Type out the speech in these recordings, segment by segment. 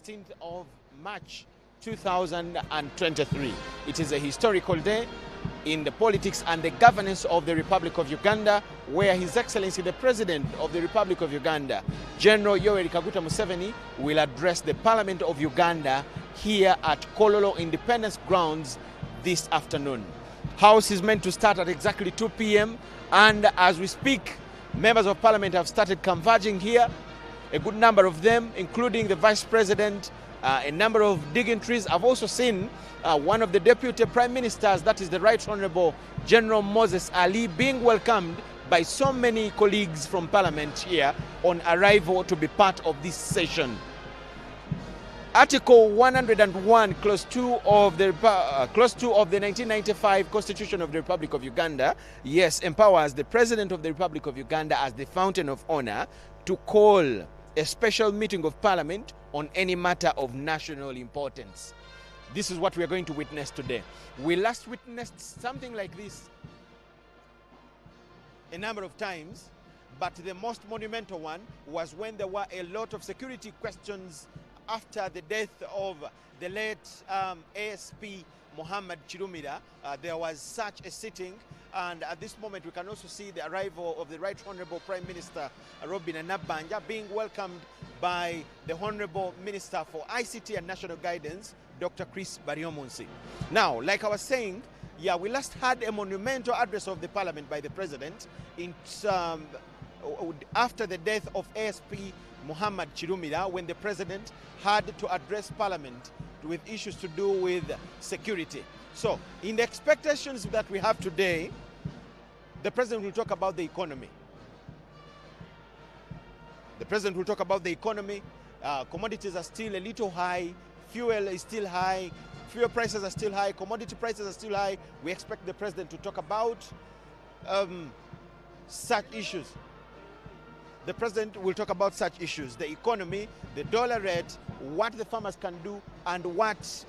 16th of March 2023. It is a historical day in the politics and the governance of the Republic of Uganda, where His Excellency the President of the Republic of Uganda, General Yoweri Kaguta Museveni, will address the Parliament of Uganda here at Kololo Independence Grounds this afternoon. House is meant to start at exactly 2 p.m. and as we speak, members of Parliament have started converging here. A good number of them, including the Vice President, a number of dignitaries. I've also seen one of the Deputy Prime Ministers, that is the Right Honourable General Moses Ali, being welcomed by so many colleagues from Parliament here on arrival to be part of this session. Article 101, Clause 2 of the 1995 Constitution of the Republic of Uganda, yes, empowers the President of the Republic of Uganda as the Fountain of Honour to call a special meeting of Parliament on any matter of national importance. This is what we are going to witness today. We last witnessed something like this a number of times, but the most monumental one was when there were a lot of security questions after the death of the late ASP Muhammad Chirumira. There was such a sitting, and at this moment we can also see the arrival of the Right Honourable Prime Minister Robin Nabanja being welcomed by the Honourable Minister for ICT and National Guidance, Dr. Chris Baryomunsi. Now, like I was saying, yeah, we last had a monumental address of the Parliament by the President after the death of ASP Muhammad Chirumira, when the President had to address Parliament with issues to do with security. So, in the expectations that we have today, the President will talk about the economy. The President will talk about the economy. Commodities are still a little high. Fuel is still high. Fuel prices are still high. Commodity prices are still high. We expect the President to talk about such issues. The President will talk about such issues: the economy, the dollar rate, what the farmers can do, and what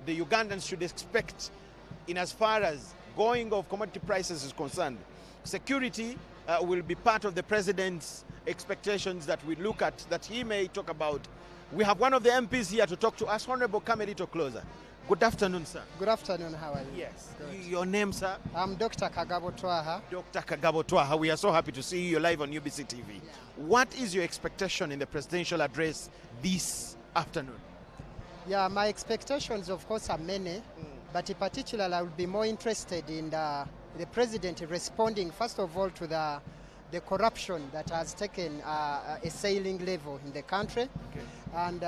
the Ugandans should expect in as far as going of commodity prices is concerned. Security will be part of the President's expectations that we look at, that he may talk about. We have one of the MPs here to talk to us, Honourable Kamerito Closer. Good afternoon, sir. Good afternoon, how are you? Yes. Your name, sir? I'm Dr. Kagabo Twaha. Dr. Kagabo Twaha, we are so happy to see you live on UBC TV. Yeah. What is your expectation in the presidential address this afternoon? Yeah, my expectations, of course, are many, but in particular, I would be more interested in the President responding, first of all, to the corruption that has taken a sailing level in the country. Okay. And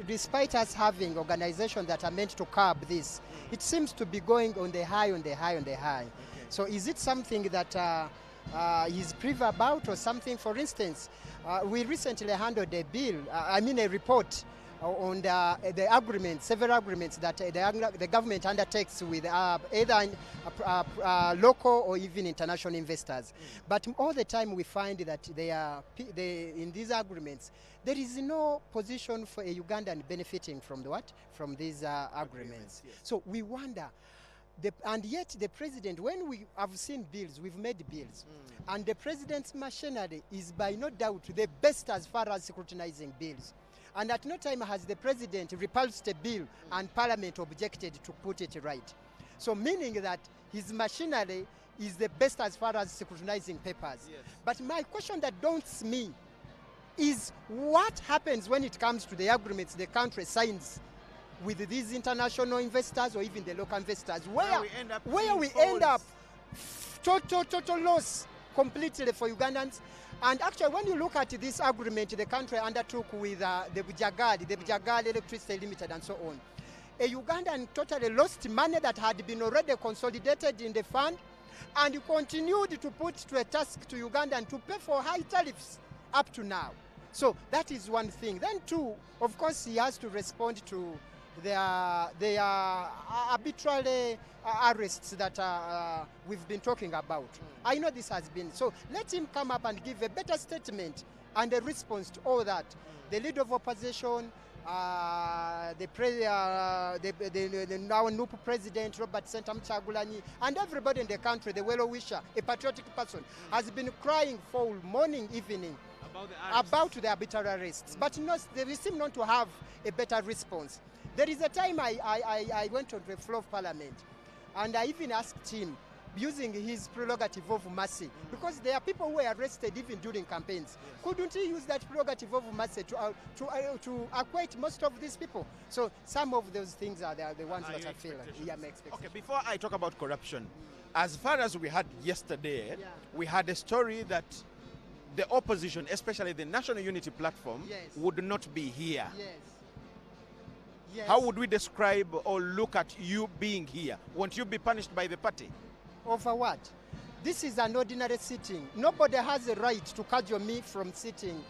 despite us having organizations that are meant to curb this, it seems to be going on the high, on the high, on the high. Okay. So is it something that he's privy about or something? For instance, we recently handled a bill, a report on the agreements, several agreements that the government undertakes with either local or even international investors. But all the time we find that in these agreements, there is no position for a Ugandan benefiting from from these agreements. Yes. So we wonder, and yet the President, when we have seen bills, we've made bills, and the President's machinery is by no doubt the best as far as scrutinizing bills. And at no time has the President repulsed a bill and Parliament objected to put it right. So meaning that his machinery is the best as far as scrutinizing papers. Yes. But my question that daunts me is what happens when it comes to the agreements the country signs with these international investors or even the local investors, where we end up total loss completely for Ugandans. And actually, when you look at this agreement the country undertook with the Bujagali Electricity Limited and so on, a Ugandan totally lost money that had been already consolidated in the fund, and continued to put to a task to Ugandan to pay for high tariffs up to now. So that is one thing. Then two, of course, he has to respond to the arbitrary arrests that we've been talking about. I know this has been. So let him come up and give a better statement and a response to all that. The leader of opposition, the now new president, Robert Sentam Chagulanyi, and everybody in the country, the well-wisher, a patriotic person, has been crying for morning, evening about the arbitrary arrests, but they seem not to have a better response. There is a time I went on the floor of Parliament, and I even asked him, using his prerogative of mercy, because there are people who were arrested even during campaigns. Yes. Couldn't he use that prerogative of mercy to acquit most of these people? So some of those things are the ones that I feel my expectations. Okay, before I talk about corruption, as far as we had yesterday, we had a story that the opposition, especially the National Unity Platform, would not be here. Yes. Yes. How would we describe or look at you being here? Won't you be punished by the party? Over what? This is an ordinary sitting. Nobody has a right to cajole me from sitting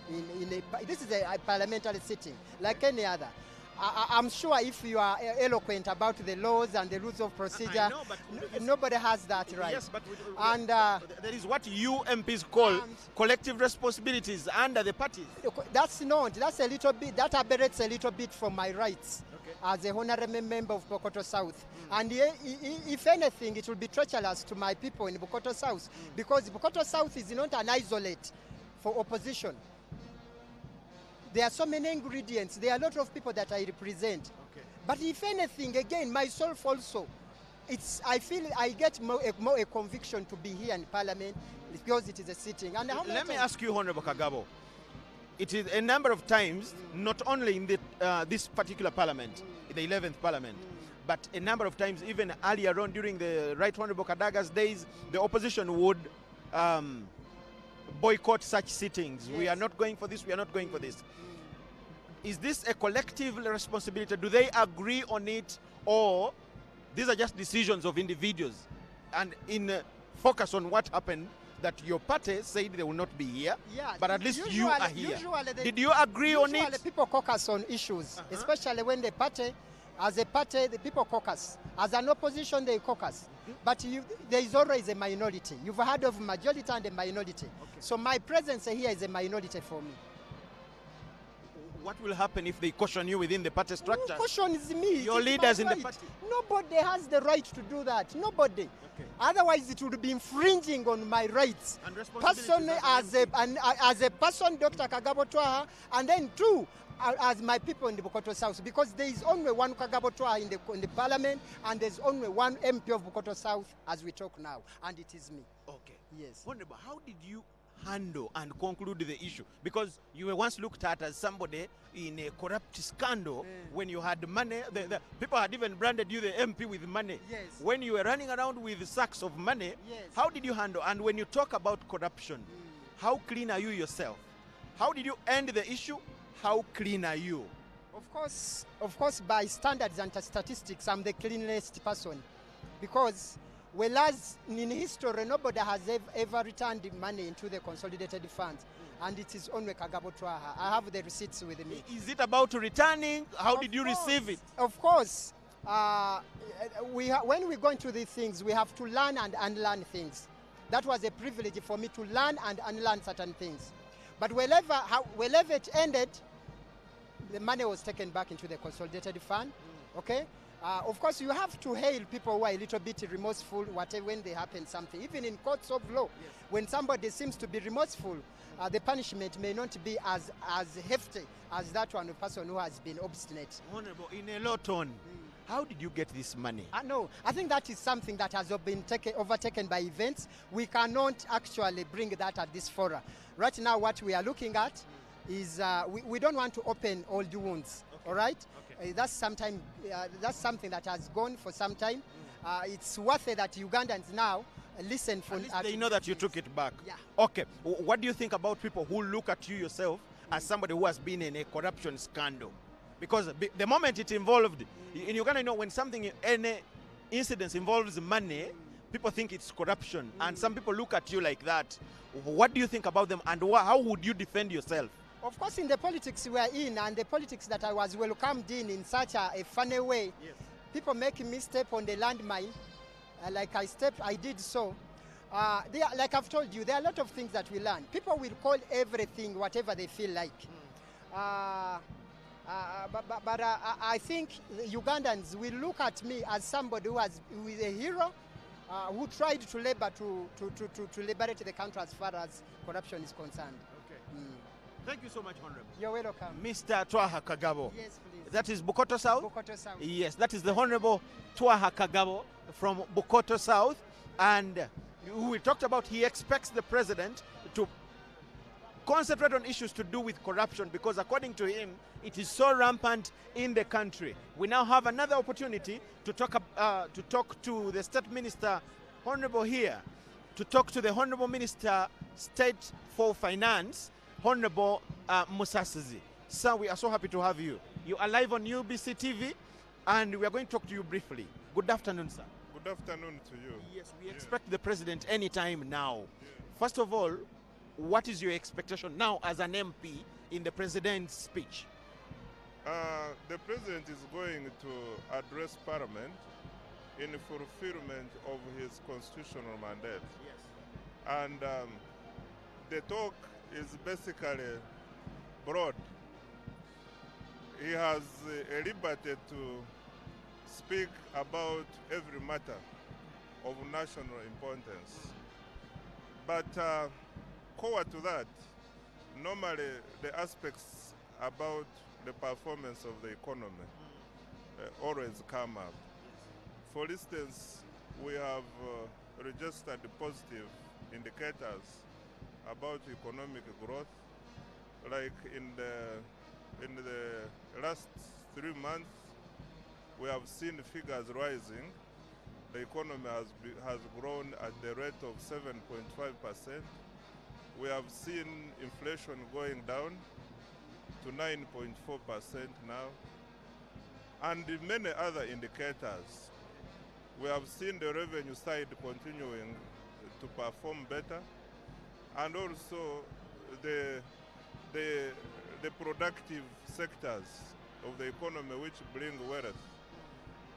this is a parliamentary sitting, like any other. I'm sure if you are eloquent about the laws and the rules of procedure, nobody has that right. Yes, but there is what you MPs call collective responsibilities under the parties. That's a little bit, that aberrates a little bit from my rights as a honorable member of Bukoto South. And if anything, it will be treacherous to my people in Bukoto South, because Bukoto South is not an isolate for opposition. There are so many ingredients. There are a lot of people that I represent. Okay. But if anything, again, myself also, I feel I get more a conviction to be here in Parliament because it is a sitting. And let me ask you, Honorable Kagabo, it is a number of times, not only in this particular Parliament, the 11th Parliament, but a number of times, even earlier on during the Right Honorable Kadaga's days, the opposition would boycott such sittings. Yes. We are not going for this, we are not going for this. Is this a collective responsibility? Do they agree on it, or these are just decisions of individuals? And in focus on what happened, that your party said they will not be here, but at least you are here. Did you agree on it? Usually people caucus on issues, especially when the party, as a party, the people caucus. As an opposition, they caucus. But there is always a minority. You've heard of majority and a minority. Okay. So my presence here is a minority for me. What will happen if they caution you within the party structure? Who cautions me? Your leaders in the party? Nobody has the right to do that. Nobody. Okay. Otherwise, it would be infringing on my rights. And personally, as a person, Dr. Kagabo Twaha, and then two, as my people in the Bukoto South, because there is only one Kagabo Twaha in the Parliament, and there's only one MP of Bukoto South as we talk now, and it is me. Okay. Yes. Honorable, how did you handle and conclude the issue? Because you were once looked at as somebody in a corrupt scandal when you had money. The people had even branded you the MP with money. Yes. When you were running around with sacks of money, how did you handle? And when you talk about corruption, how clean are you yourself? How did you end the issue? How clean are you? Of course, by standards and statistics, I'm the cleanest person, because whereas in history, nobody has ever returned money into the consolidated funds, and it is only Kagabo Twaha. I have the receipts with me. Is it about returning? How did you receive it? Of course. When we go into these things, we have to learn and unlearn things. That was a privilege for me to learn and unlearn certain things. But wherever it ended, the money was taken back into the consolidated fund. Okay? Of course, you have to hail people who are a little bit remorseful when they happen something. Even in courts of law, when somebody seems to be remorseful, the punishment may not be as hefty as that one person who has been obstinate. Honorable, in a low tone, how did you get this money? No, I think that is something that has been overtaken by events. We cannot actually bring that at this forum. Right now, what we are looking at is we don't want to open all the wounds. Okay. All right? Okay. That's something that has gone for some time. It's worth it that Ugandans now listen for. At least they know that you took it back. Yeah. Okay. What do you think about people who look at you yourself as somebody who has been in a corruption scandal? Because the moment it involved, in Uganda, when any incident involves money, people think it's corruption, and some people look at you like that. What do you think about them, and how would you defend yourself? Of course, in the politics we are in, and the politics that I was welcomed in such a funny way, people making me step on the landmine, I did so. Like I've told you, there are a lot of things that we learn. People will call everything whatever they feel like. But I think Ugandans will look at me as somebody who is a hero, who tried to labor to liberate the country as far as corruption is concerned. Okay. Thank you so much, Honorable. You're welcome. Mr. Twaha Kagabo. Yes, please. That is Bukoto South? Bukoto South. Yes, that is the Honorable Twaha Kagabo from Bukoto South. And we talked about he expects the president to concentrate on issues to do with corruption because according to him, it is so rampant in the country. We now have another opportunity to talk to the State Minister, Honorable here, to talk to the Honorable Minister, State for Finance, Honorable Musasizi. Sir, we are so happy to have you. You are live on UBC TV and we are going to talk to you briefly. Good afternoon, sir. Good afternoon to you. Yes, we expect the president anytime now. First of all, what is your expectation now as an MP in the president's speech? The president is going to address Parliament in fulfillment of his constitutional mandate. Yes. And the talk is basically broad. He has a liberty to speak about every matter of national importance. But core to that, normally the aspects about the performance of the economy always come up. For instance, we have registered positive indicators about economic growth. Like in the last 3 months, we have seen figures rising. The economy has grown at the rate of 7.5%. We have seen inflation going down to 9.4% now. And many other indicators. We have seen the revenue side continuing to perform better, and also the productive sectors of the economy which bring wealth,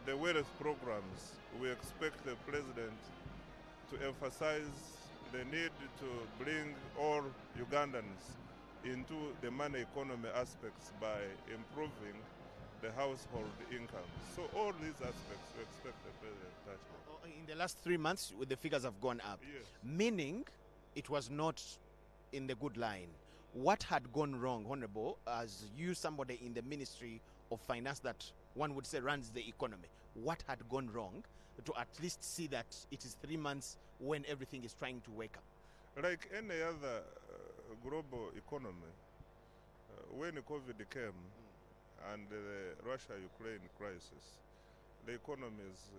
the wealth programs. We expect the president to emphasize the need to bring all Ugandans into the money economy aspects by improving the household income. So all these aspects we expect the president to touch on. In the last 3 months, the figures have gone up, Yes. meaning it was not in the good line. What had gone wrong, Honorable, as you, somebody in the Ministry of Finance that one would say runs the economy, what had gone wrong to at least see that it is 3 months when everything is trying to wake up? Like any other global economy, when COVID came and the Russia-Ukraine crisis, the economies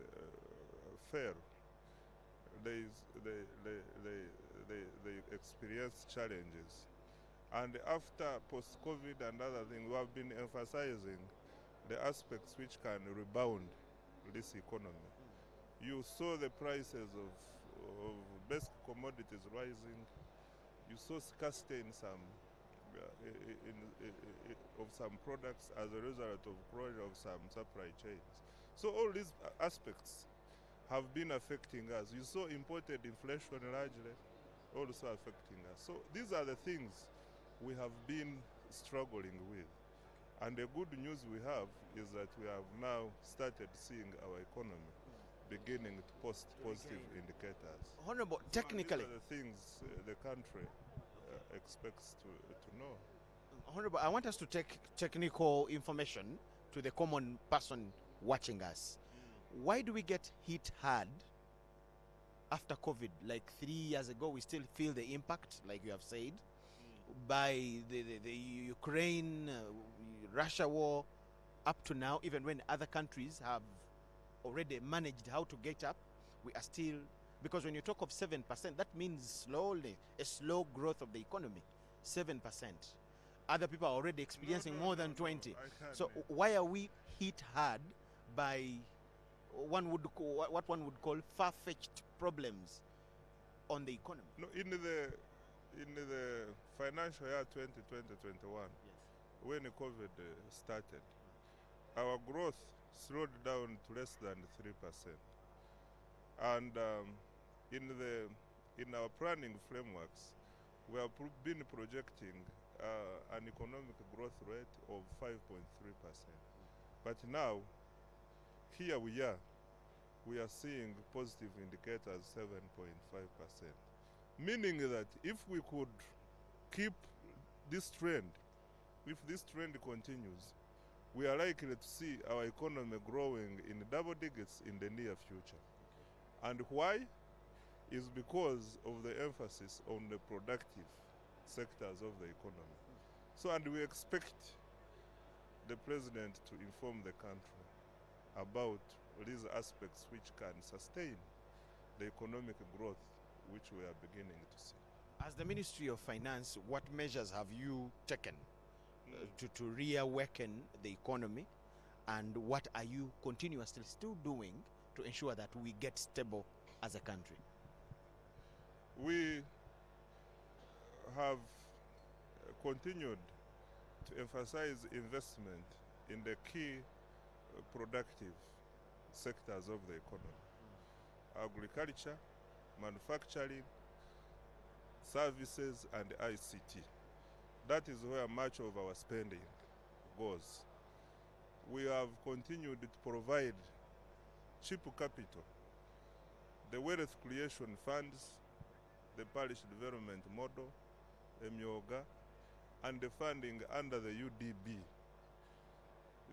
fell. They experienced challenges. And after post-COVID and other things, we have been emphasizing the aspects which can rebound this economy. You saw the prices of basic commodities rising. You saw scarcity in some of some products as a result of closure of some supply chains. So all these aspects have been affecting us. You saw imported inflation largely also affecting us. So these are the things we have been struggling with. And the good news we have is that we have now started seeing our economy beginning to post positive indicators. Honorable, technically, these are the things the country expects to know. Honorable, I want us to take technical information to the common person watching us. Why do we get hit hard after COVID? Like 3 years ago, we still feel the impact, like you have said, by the Ukraine, Russia war, up to now, even when other countries have already managed how to get up, we are still, because when you talk of 7%, that means slowly, a slow growth of the economy, 7%. Other people are already experiencing more than 20. So why are we hit hard by what one would call far-fetched problems on the economy? No, in the financial year 2020-21, when COVID started, our growth slowed down to less than 3%. And in our planning frameworks, we have been projecting an economic growth rate of 5.3%. But now, here we are seeing positive indicators 7.5%. Meaning that if we could keep this trend, if this trend continues, we are likely to see our economy growing in double digits in the near future. And why? Is because of the emphasis on the productive sectors of the economy. So, and we expect the president to inform the country about these aspects which can sustain the economic growth which we are beginning to see. As the Ministry of Finance, what measures have you taken to reawaken the economy, and what are you continuously still doing to ensure that we get stable as a country? We have continued to emphasize investment in the key productive sectors of the economy: agriculture, manufacturing, services, and ICT. That is where much of our spending goes. We have continued to provide cheap capital, the wealth creation funds, the parish development model, Emyoga, and the funding under the UDB.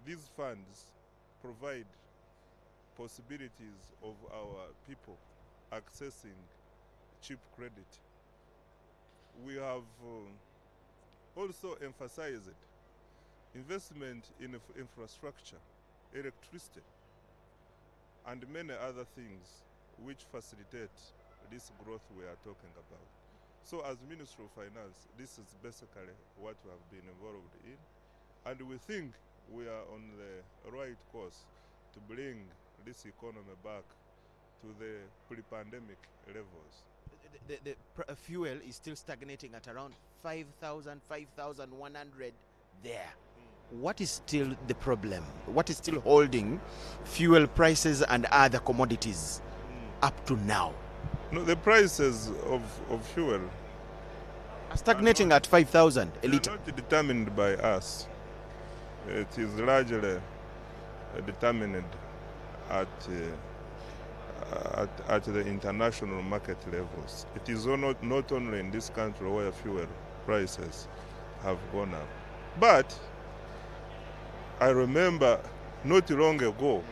These funds provide possibilities of our people accessing cheap credit. We have also emphasized investment in infrastructure, electricity, and many other things which facilitate this growth we are talking about. So as Ministry of Finance, this is basically what we have been involved in, and we think we are on the right course to bring this economy back to the pre-pandemic levels. The fuel is still stagnating at around 5,000, 5,100 there. What is still the problem? What is still holding fuel prices and other commodities up to now? No, the prices of fuel are stagnating at 5,000 a litre. Not determined by us. It is largely determined at the international market levels. It is not only in this country where fuel prices have gone up. But I remember not long ago,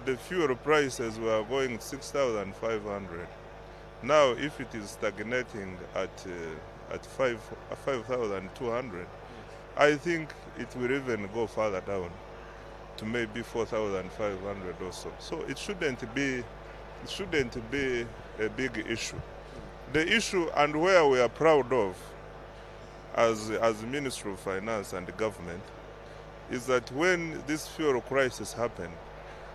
the fuel prices were going 6,500. Now, if it is stagnating at 5,200, I think it will even go further down to maybe 4,500 or so. So it shouldn't be a big issue. The issue, and where we are proud of as Ministry of Finance and the government, is that when this fuel crisis happened,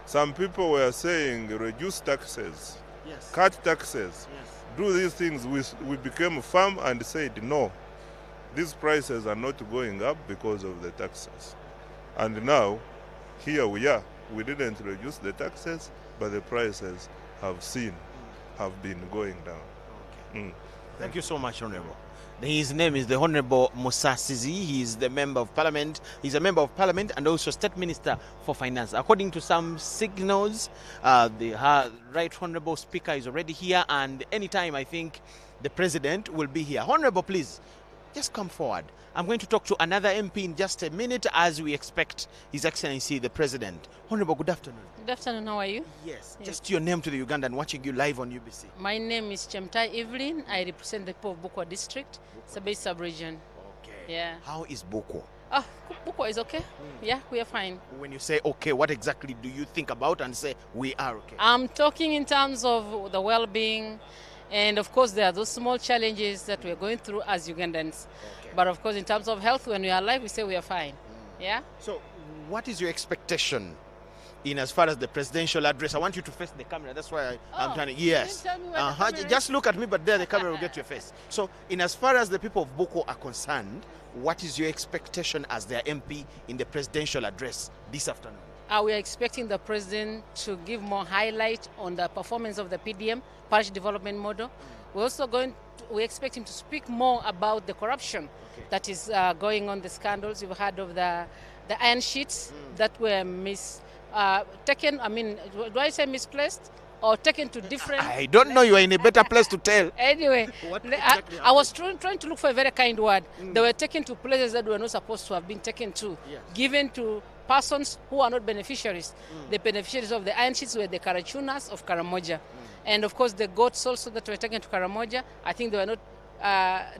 some people were saying reduce taxes, yes, cut taxes, yes, do these things. We became firm and said no, these prices are not going up because of the taxes. And now, here we are. We didn't reduce the taxes, but the prices have been going down. Okay. Thank you so much, Honorable. His name is the Honorable Musa Sizi. He is the Member of Parliament. He's a Member of Parliament and also State Minister for Finance. According to some signals, the Right Honorable Speaker is already here, and anytime I think the President will be here. Honorable, please, just come forward. I'm going to talk to another MP in just a minute as we expect His Excellency the President. Honorable, good afternoon. Good afternoon, how are you? Yes, just your name to the Ugandan watching you live on UBC. My name is Chemtai Evelyn. I represent the people of Bukwa district, Sabay sub-region. Okay. Yeah. How is Bukwa? Oh, Bukwa is okay. Yeah, we are fine. When you say okay, what exactly do you think about and say we are okay? I'm talking in terms of the well-being, and of course there are those small challenges that we're going through as Ugandans. Okay. But of course in terms of health, when we are alive, we say we are fine. Yeah? So what is your expectation in as far as the presidential address? I want you to face the camera. That's why I'm trying to. Yes. Tell me where the camera is. Just look at me, but there the camera will get your face. So, in as far as the people of Bukwa are concerned, what is your expectation as their MP in the presidential address this afternoon? We are expecting the president to give more highlight on the performance of the PDM, Parish Development Model. We're also we expect him to speak more about the corruption that is going on, the scandals. You've heard of the iron sheets that were taken, I mean, do I say misplaced or taken to different... I don't know, you are in a better place to tell. Anyway, What I, exactly I was trying to look for a very kind word. They were taken to places that were not supposed to have been taken to, Yes. given to persons who are not beneficiaries. The beneficiaries of the iron sheets were the Karachunas of Karamoja. And of course, the goats also that were taken to Karamoja, I think they were not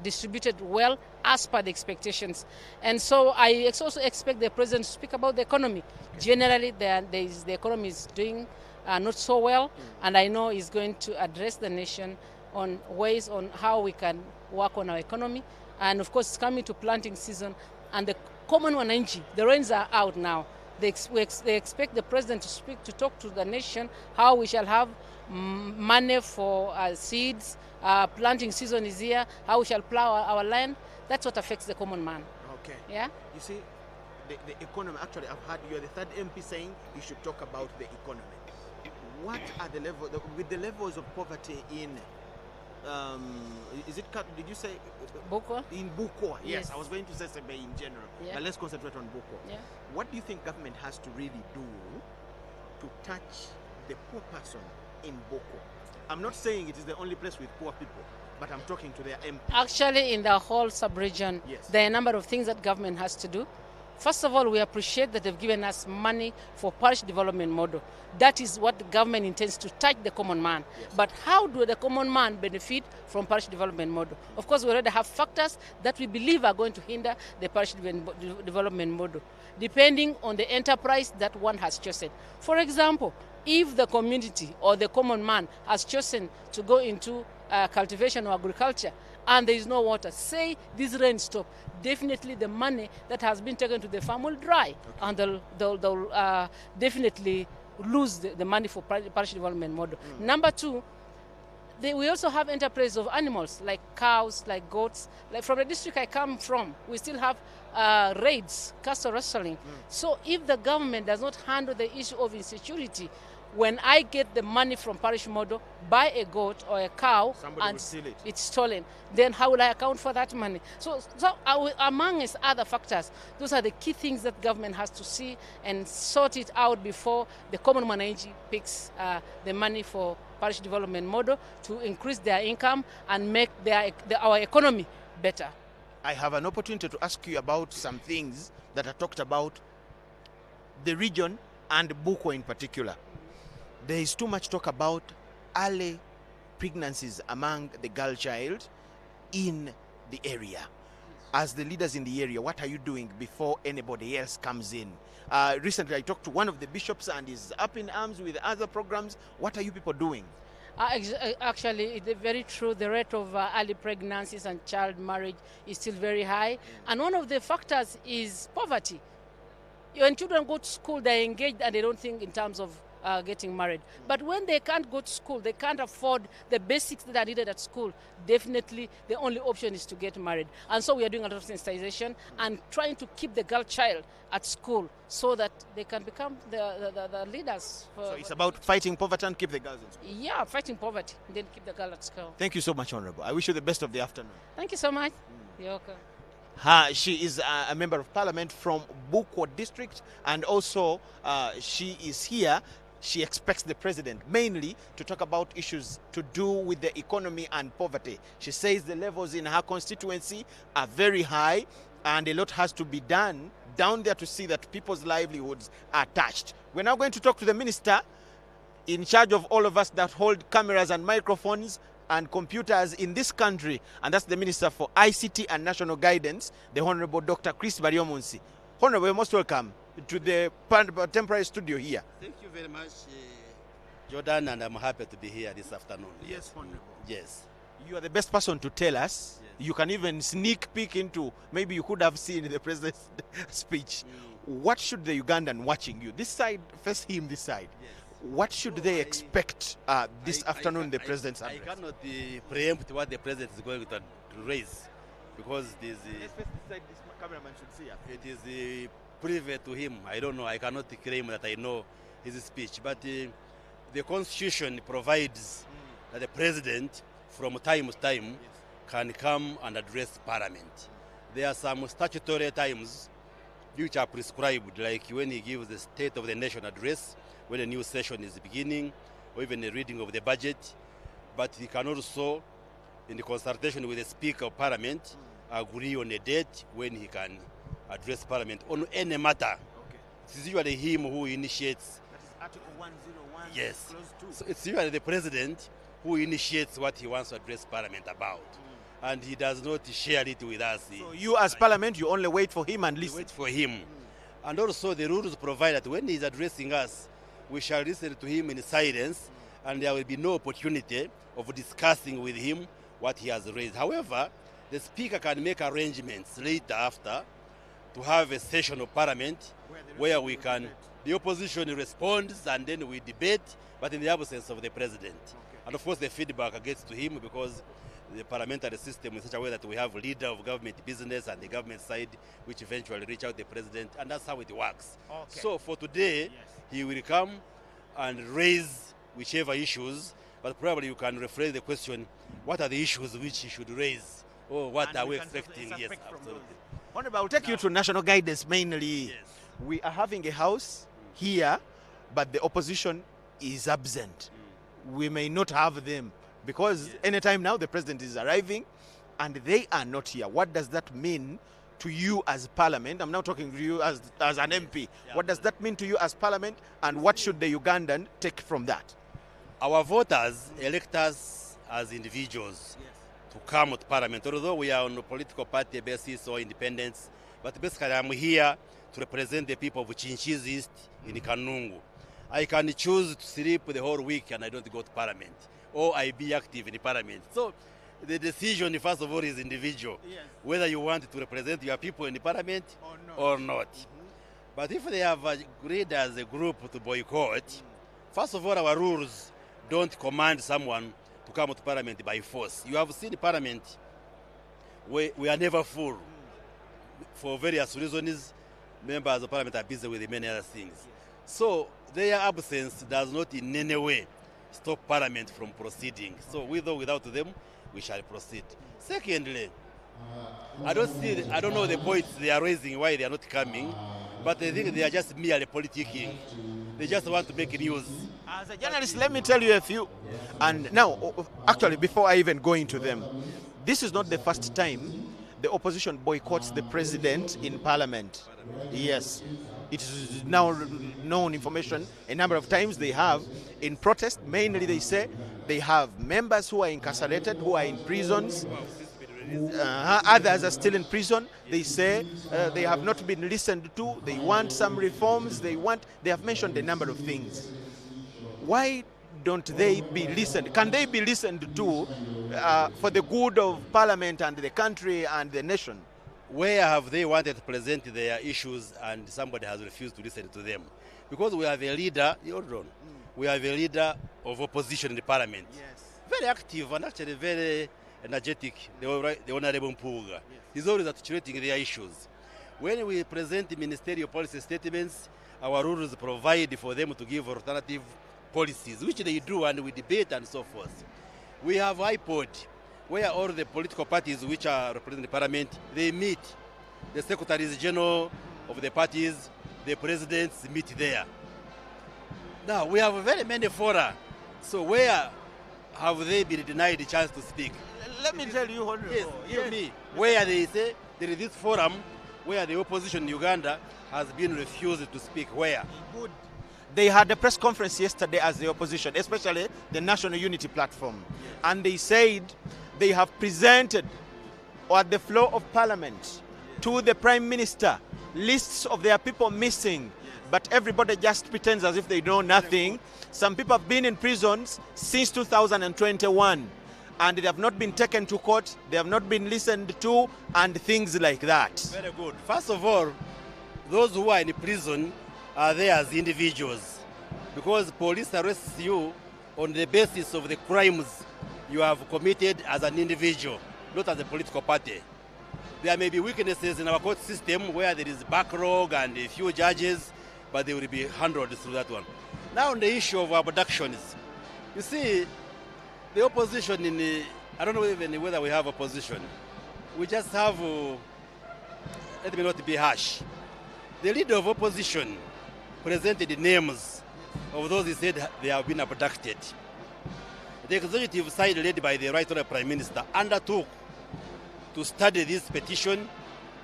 distributed well as per the expectations. And so I also expect the president to speak about the economy. Generally, the economy is doing not so well, and I know he's going to address the nation on ways on how we can work on our economy. And of course, it's coming to planting season, and the common wananchi, the rains are out now. They expect the president to speak, to talk to the nation how we shall have money for seeds, planting season is here, how we shall plow our land. That's what affects the common man. Okay. Yeah? You see, the economy, actually, I've heard you're the third MP saying you should talk about the economy. What are the levels, with the levels of poverty in, did you say? Boko? In Buko, yes. Yes. I was going to say Sebe in general, Yeah. but let's concentrate on Buko. Yeah. What do you think government has to really do to touch the poor person in Boko? I'm not saying it is the only place with poor people, but I'm talking to their MP. Actually, in the whole sub-region, Yes. there are a number of things that government has to do. First of all, we appreciate that they've given us money for parish development model. That is what the government intends to touch the common man. Yes. But how do the common man benefit from parish development model? Of course, we already have factors that we believe are going to hinder the parish development model, depending on the enterprise that one has chosen. For example, if the community or the common man has chosen to go into cultivation or agriculture, and there is no water, say this rain stop, definitely the money that has been taken to the farm will dry, and they'll definitely lose the money for parish development model. Number two, we also have enterprise of animals like cows, like goats. Like from the district I come from, we still have raids, castle rustling. So if the government does not handle the issue of insecurity, when I get the money from parish model, buy a goat or a cow, Somebody and will steal it. it's stolen, then how will I account for that money? So among other factors, those are the key things that government has to see and sort it out before the common mwananchi picks the money for parish development model to increase their income and make our economy better. I have an opportunity to ask you about some things that are talked about the region and Buko in particular. There is too much talk about early pregnancies among the girl child in the area. As the leaders in the area, what are you doing before anybody else comes in? Recently, I talked to one of the bishops and he's up in arms with other programs. What are you people doing? Actually, it's very true. The rate of early pregnancies and child marriage is still very high. And one of the factors is poverty. When children go to school, they're engaged and they don't think in terms of getting married. But when they can't go to school, they can't afford the basics that are needed at school, definitely the only option is to get married. And so we are doing a lot of sensitization and trying to keep the girl child at school so that they can become the leaders. So it's about fighting poverty and keep the girls in school. Yeah, fighting poverty, then keep the girl at school. Thank you so much, Honorable. I wish you the best of the afternoon. Thank you so much. You're welcome. She is a member of parliament from Buko district, and also she is here. She expects the president mainly to talk about issues to do with the economy and poverty. She says the levels in her constituency are very high and a lot has to be done down there to see that people's livelihoods are touched. We're now going to talk to the minister in charge of all of us that hold cameras and microphones and computers in this country, and that's the Minister for ICT and National Guidance, the Honorable Dr. Chris Baryomunsi. Honorable, you're most welcome to the temporary studio here. Thank you very much, Jordan, and I'm happy to be here this afternoon. Yes, Honorable. Yes. You are the best person to tell us. Yes. You can even sneak peek into, maybe you could have seen the president's speech. What should the Ugandan watching you? This side, face him this side. Yes. What should they expect this afternoon, the president's address? I cannot preempt what the president is going to raise because this, Let's face this side, this cameraman should see us. it is private to him. I don't know. I cannot claim that I know his speech. But the Constitution provides that the president, from time to time, can come and address Parliament. There are some statutory times which are prescribed, like when he gives the State of the Nation address, when a new session is beginning, or even a reading of the budget, but he can also, in the consultation with the Speaker of Parliament, agree on a date when he can address Parliament on any matter. Okay. It is usually him who initiates. That is Article 101. Yes. Clause 2. So it's usually the President who initiates what he wants to address Parliament about. And he does not share it with us. So you as Parliament, you only wait for him and We listen. wait for him. And also the rules provide that when he is addressing us, we shall listen to him in silence, and there will be no opportunity of discussing with him what he has raised. However, the Speaker can make arrangements later after to have a session of Parliament where we can, the opposition responds and then we debate, but in the absence of the President. And of course the feedback gets to him because the parliamentary system in such a way that we have leader of government business and the government side which eventually reach out to the President, and that's how it works. Okay. So for today, he will come and raise whichever issues, but probably you can rephrase the question, what are the issues which he should raise? Or what And are we can expecting? Yes, suspect from absolutely. those. Honorable, I'll take you to national guidance mainly. Yes. We are having a house here, but the opposition is absent. We may not have them because anytime now the president is arriving and they are not here. What does that mean to you as Parliament? I'm now talking to you as an MP. What does that mean to you as Parliament, and what should the Ugandan take from that? Our voters elect us as individuals to come to Parliament, although we are on a political party basis or independence, but basically I'm here to represent the people of Chinchiz East in Kanungu. I can choose to sleep the whole week and I don't go to Parliament, or I be active in Parliament. So the decision, first of all, is individual, whether you want to represent your people in the Parliament or not. But if they have agreed as a group to boycott, first of all, our rules don't command someone to come to Parliament by force. You have seen Parliament, we are never full. For various reasons, members of Parliament are busy with many other things. So their absence does not in any way stop Parliament from proceeding. So with or without them, we shall proceed. Secondly, I don't know the points they are raising, why they are not coming, but I think they are just merely politicking. They just want to make news. As a journalist, let me tell you a few. And now, actually, before I even go into them, this is not the first time the opposition boycotts the president in Parliament. Yes, it is now known information. A number of times they have, in protest, mainly they say they have members who are incarcerated, who are in prisons. Others are still in prison. They say they have not been listened to. They want some reforms. They have mentioned a number of things. Why don't they be listened? Can they be listened to for the good of Parliament and the country and the nation? Where have they wanted to present their issues and somebody has refused to listen to them? Because we have a leader, we have a leader of opposition in the Parliament. Very active and actually very energetic, the Honorable Mpuga. He's always articulating their issues. When we present the ministerial policy statements, our rules provide for them to give alternative policies, which they do, and we debate and so forth. We have IPOD, where all the political parties which are represented in the Parliament, they meet. The secretaries general of the parties, the presidents meet there. Now, we have very many fora. So where have they been denied the chance to speak? Let me tell you, Honorable. Yes, me. Where they say there is this forum where the opposition in Uganda has been refused to speak. Where? Good. They had a press conference yesterday as the opposition, especially the National Unity Platform. And they said they have presented at the floor of Parliament to the Prime Minister lists of their people missing. But everybody just pretends as if they know nothing. Some people have been in prisons since 2021. And they have not been taken to court, they have not been listened to, and things like that. Very good. First of all, those who are in prison are there as individuals, because police arrests you on the basis of the crimes you have committed as an individual, not as a political party. There may be weaknesses in our court system where there is backlog and a few judges, but they will be handled through that one. Now on the issue of abductions, you see, the opposition in the, I don't know even whether we have opposition. We just have, let me not be harsh. The leader of opposition presented names of those he said they have been abducted. The executive side, led by the Right Honourable Prime Minister, undertook to study this petition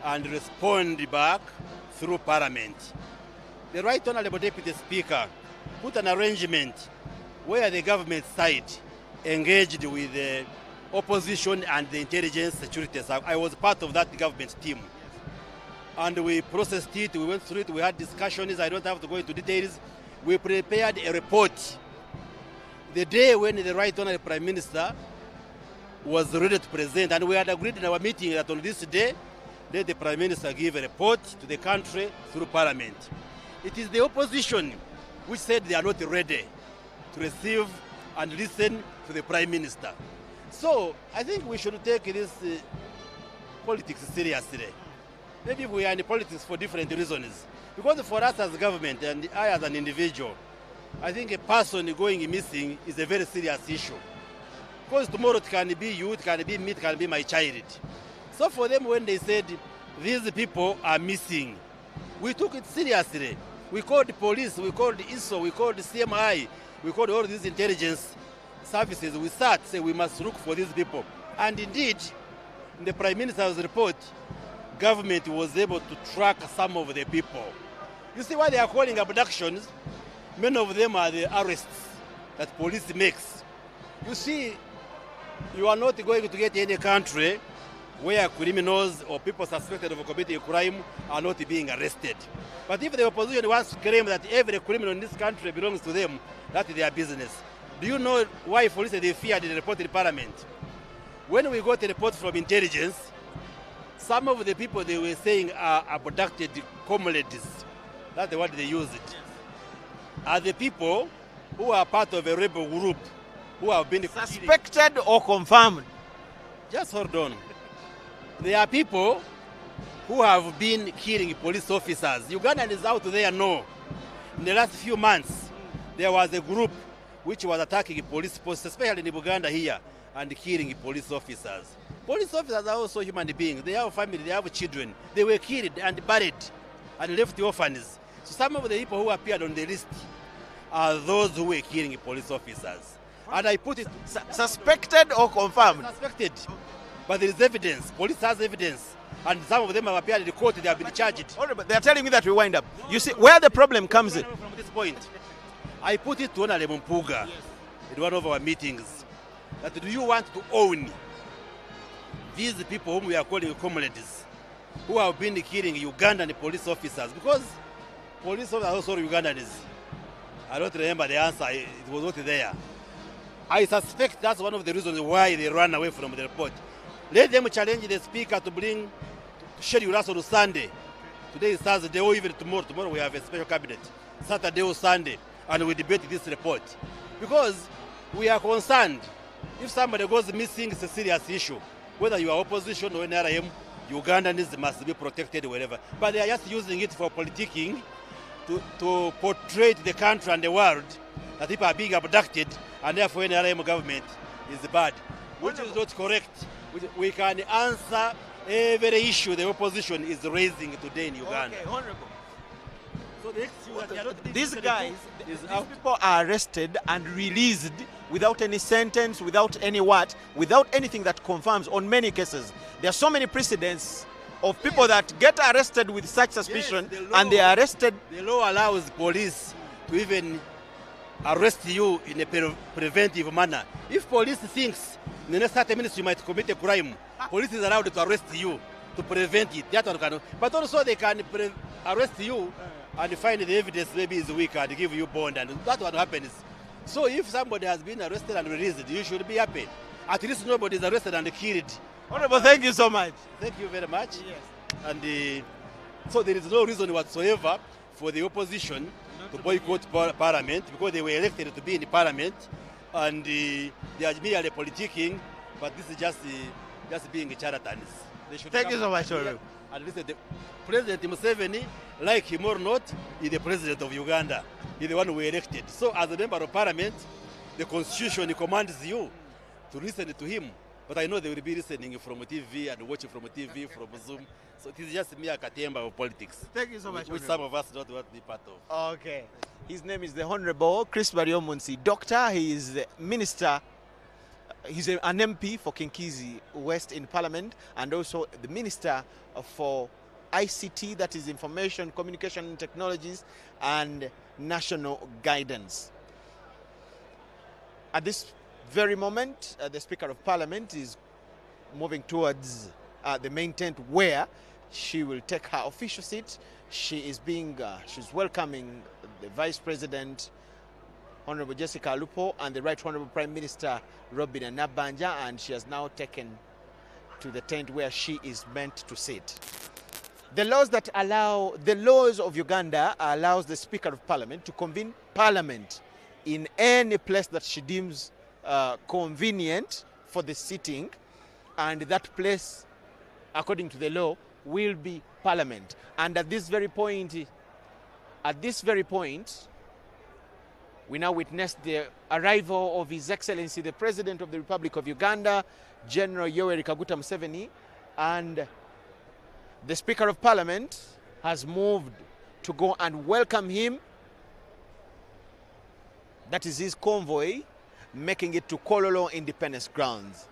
and respond back through Parliament. The Right Honourable Deputy Speaker put an arrangement where the government side engaged with the opposition and the intelligence security. I was part of that government team. And we processed it, we went through it, we had discussions, I don't have to go into details. We prepared a report. The day when the Right Honourable Prime Minister was ready to present, and we had agreed in our meeting that on this day, let the Prime Minister give a report to the country through Parliament. It is the opposition which said they are not ready to receive and listen to the Prime Minister. So I think we should take this politics seriously. Maybe we are in politics for different reasons. Because for us as government and I as an individual, I think a person going missing is a very serious issue. Because tomorrow it can be you, it can be me, it can be my child. So for them, when they said these people are missing, we took it seriously. We called the police, we called the ISO, we called the CMI, we called all these intelligence services. We sat, say we must look for these people. And indeed, in the Prime Minister's report, government was able to track some of the people. You see why they are calling abductions? Many of them are the arrests that police makes. You see, you are not going to get any country where criminals or people suspected of committing a crime are not being arrested. But if the opposition wants to claim that every criminal in this country belongs to them, that is their business. Do you know why, for instance, they feared the report in Parliament? When we got a report from intelligence, some of the people they were saying are abducted comrades, that's the word they used, are the people who are part of a rebel group who have been suspected or confirmed. Just hold on. There are people who have been killing police officers. Ugandans out there know. In the last few months, there was a group which was attacking police posts, especially in Uganda here, and killing police officers. Police officers are also human beings. They have family, they have children. They were killed and buried and left orphans. So some of the people who appeared on the list are those who were killing police officers. And I put it... Suspected or confirmed? Suspected. But there is evidence. Police has evidence. And some of them have appeared in the court, they have been charged. But they are telling me that we wind up. You see, where the problem comes in. From this point, I put it to Honorable Mpuga in one of our meetings, that do you want to own these people whom we are calling comrades, who have been killing Ugandan police officers? Because police officers are also Ugandans. I don't remember the answer, it was not there. I suspect that's one of the reasons why they ran away from the report. Let them challenge the speaker to bring, to schedule us on Sunday. Today is Thursday or even tomorrow. Tomorrow we have a special cabinet. Saturday or Sunday, and we debate this report. Because we are concerned, if somebody goes missing, it's a serious issue. Whether you are opposition or NRM, Ugandans must be protected wherever. But they are just using it for politicking to portray to the country and the world that people are being abducted, and therefore NRM government is bad, which is not correct. We can answer every issue the opposition is raising today in Uganda. Okay, Honorable. So the issue that they are not These guys, is these out. people are arrested and released without any sentence, without any what, without anything that confirms on many cases. There are so many precedents of people that get arrested with such suspicion, Yes, the law- and they are arrested. The law allows police to even arrest you in a preventive manner. If police thinks in the next 30 minutes you might commit a crime, police is allowed to arrest you to prevent it. That one can, but also they can arrest you and find the evidence maybe is weak and give you bond, and that's what happens. So if somebody has been arrested and released, you should be happy. At least nobody is arrested and killed. Honorable, thank you so much. Thank you very much. Yes. And so there is no reason whatsoever for the opposition to boycott Parliament, because they were elected to be in the Parliament, and they are merely politicking, but this is just being charlatans. They should Thank come you so much, here Honorable. and listen. The President Museveni, like him or not, is the president of Uganda. He's the one who elected. So as a member of Parliament, the Constitution commands you to listen to him. But I know they will be listening from TV and watching from TV, from Zoom. So it is just mere katemba of politics. Thank you so much. Which some of us don't want to be part of. Okay. His name is the Honorable Chris Bariomunsi. Doctor, he is the Minister. He's an MP for Kinkizi West in Parliament, and also the Minister for ICT, that is Information, Communication and Technologies, and National Guidance. At this very moment, the Speaker of Parliament is moving towards the main tent where she will take her official seat. She's welcoming the Vice President, Honorable Jessica Alupo, and the Right Honorable Prime Minister, Robin Nabanja, and she has now taken to the tent where she is meant to sit. The laws of Uganda allows the Speaker of Parliament to convene Parliament in any place that she deems convenient for the sitting, and that place, according to the law, will be Parliament. And at this very point, we now witness the arrival of His Excellency, the President of the Republic of Uganda, General Yoweri Kaguta Museveni, and the Speaker of Parliament has moved to go and welcome him. That is his convoy, making it to Kololo Independence Grounds.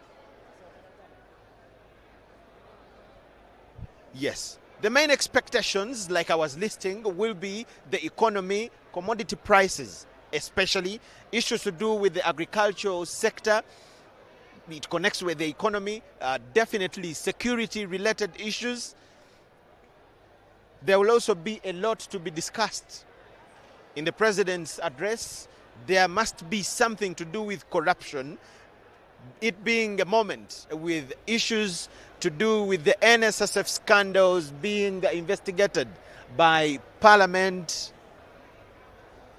Yes. The main expectations, like I was listing, will be the economy, commodity prices, especially issues to do with the agricultural sector. It connects with the economy, definitely security-related issues. There will also be a lot to be discussed in the President's address. There must be something to do with corruption, it being a moment with issues to do with the NSSF scandals being investigated by Parliament,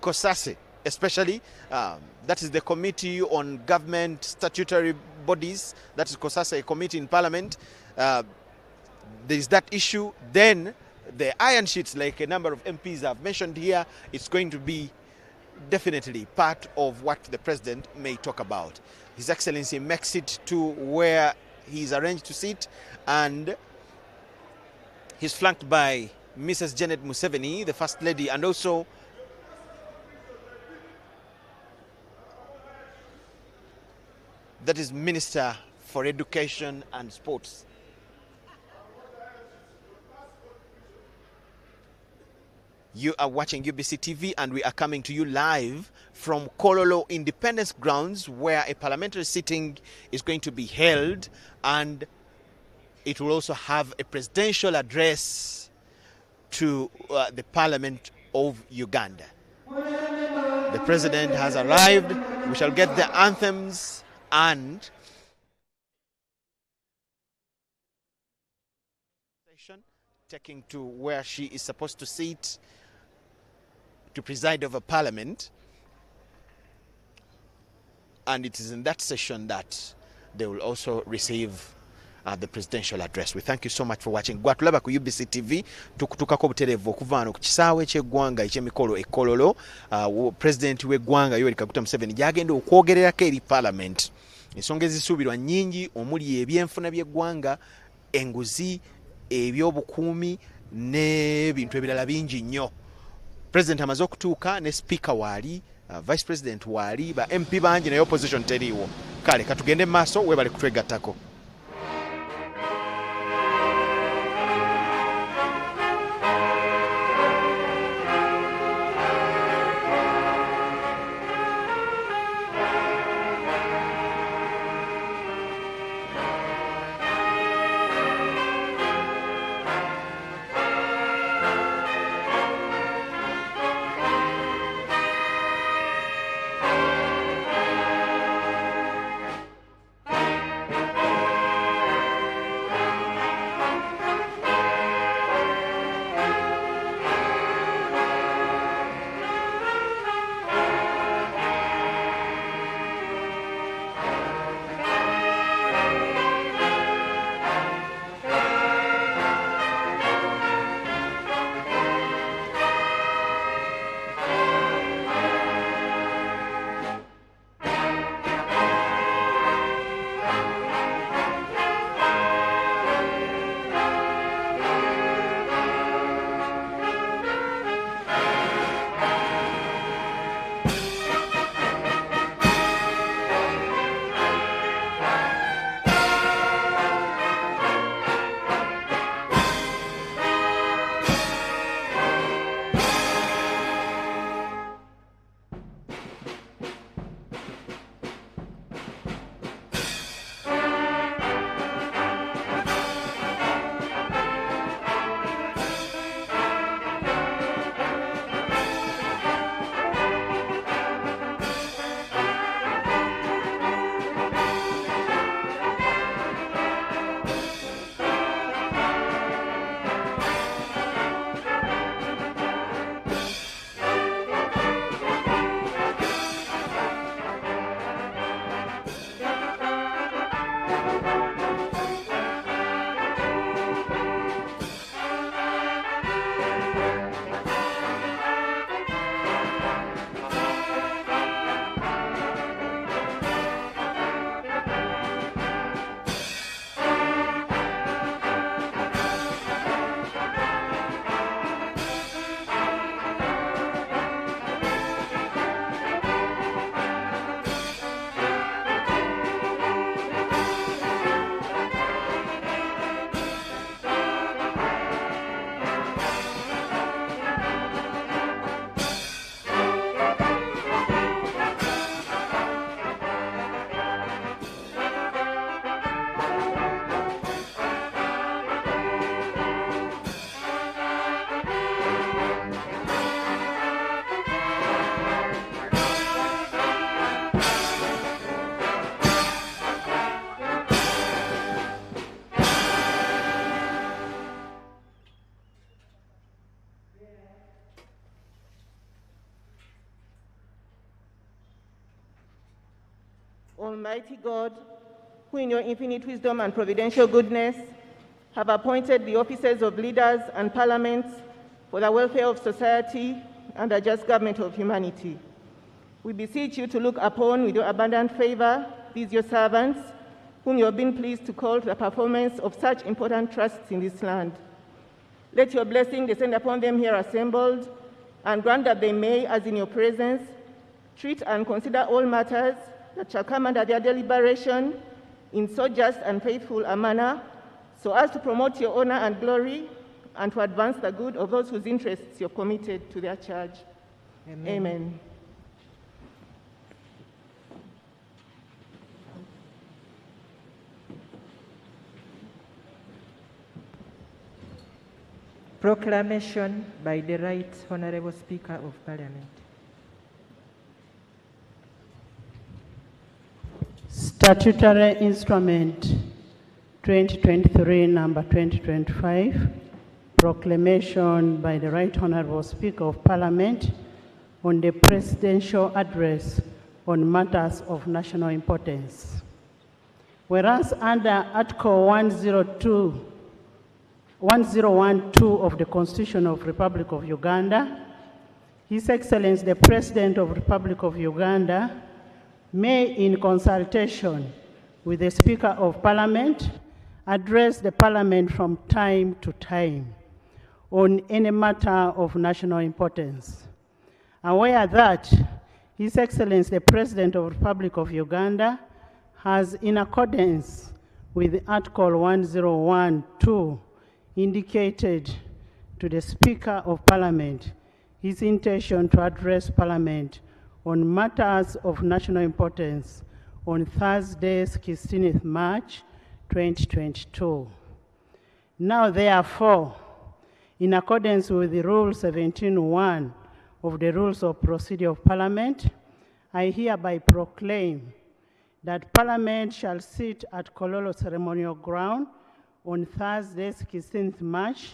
COSASE, especially. That is the Committee on Government Statutory Bodies. That is COSASE, a committee in Parliament. There is that issue. Then the iron sheets, like a number of MPs have mentioned here, it's going to be definitely part of what the President may talk about. His Excellency makes it to where he's arranged to sit, and he's flanked by Mrs. Janet Museveni, the First Lady, and also that is Minister for Education and Sports. You are watching UBC TV, and we are coming to you live from Kololo Independence Grounds, where a parliamentary sitting is going to be held, and it will also have a presidential address to the Parliament of Uganda. The President has arrived. We shall get the anthems and taking to where she is supposed to sit to preside over Parliament, and it is in that session that they will also receive the presidential address. We thank you so much for watching. Gwatulaba ku UBC TV tukutukako buterevu okuvano ku kisaawe ky'eggwanga eky'emikolo e Kololo. President w'eggwanga Yoweri Kaguta Museveni gyagenda okwogererako eri Parliament ensonga ezisuubirwa nnyingi omuli ebyenfuna by'eggwanga, enguzi, ebyobukuumi n'ebintu ebirala bingi nnyo. President amaze okutuuka ne Speaker waali, Vice President waali, ba MP bangi naye opposition teriiwo. Kale katugende mu maaso webale kutwegattako. Almighty God, who in your infinite wisdom and providential goodness have appointed the offices of leaders and parliaments for the welfare of society and the just government of humanity, we beseech you to look upon with your abundant favor these your servants, whom you have been pleased to call to the performance of such important trusts in this land. Let your blessing descend upon them here assembled, and grant that they may, as in your presence, treat and consider all matters that shall come under their deliberation in so just and faithful a manner, so as to promote your honor and glory, and to advance the good of those whose interests you have committed to their charge. Amen. Amen. Proclamation by the Right Honorable Speaker of Parliament. Statutory Instrument 2023, number 2025, proclamation by the Right Honorable Speaker of Parliament on the Presidential Address on matters of national importance. Whereas under Article 1012 of the Constitution of the Republic of Uganda, His Excellency the President of the Republic of Uganda may, in consultation with the Speaker of Parliament, address the Parliament from time to time on any matter of national importance. Aware that His Excellency the President of the Republic of Uganda has, in accordance with Article 1012, indicated to the Speaker of Parliament his intention to address Parliament on matters of national importance on Thursday, 16th March 2022. Now, therefore, in accordance with the Rule 17.1 of the Rules of Procedure of Parliament, I hereby proclaim that Parliament shall sit at Kololo Ceremonial Ground on Thursday, 16th March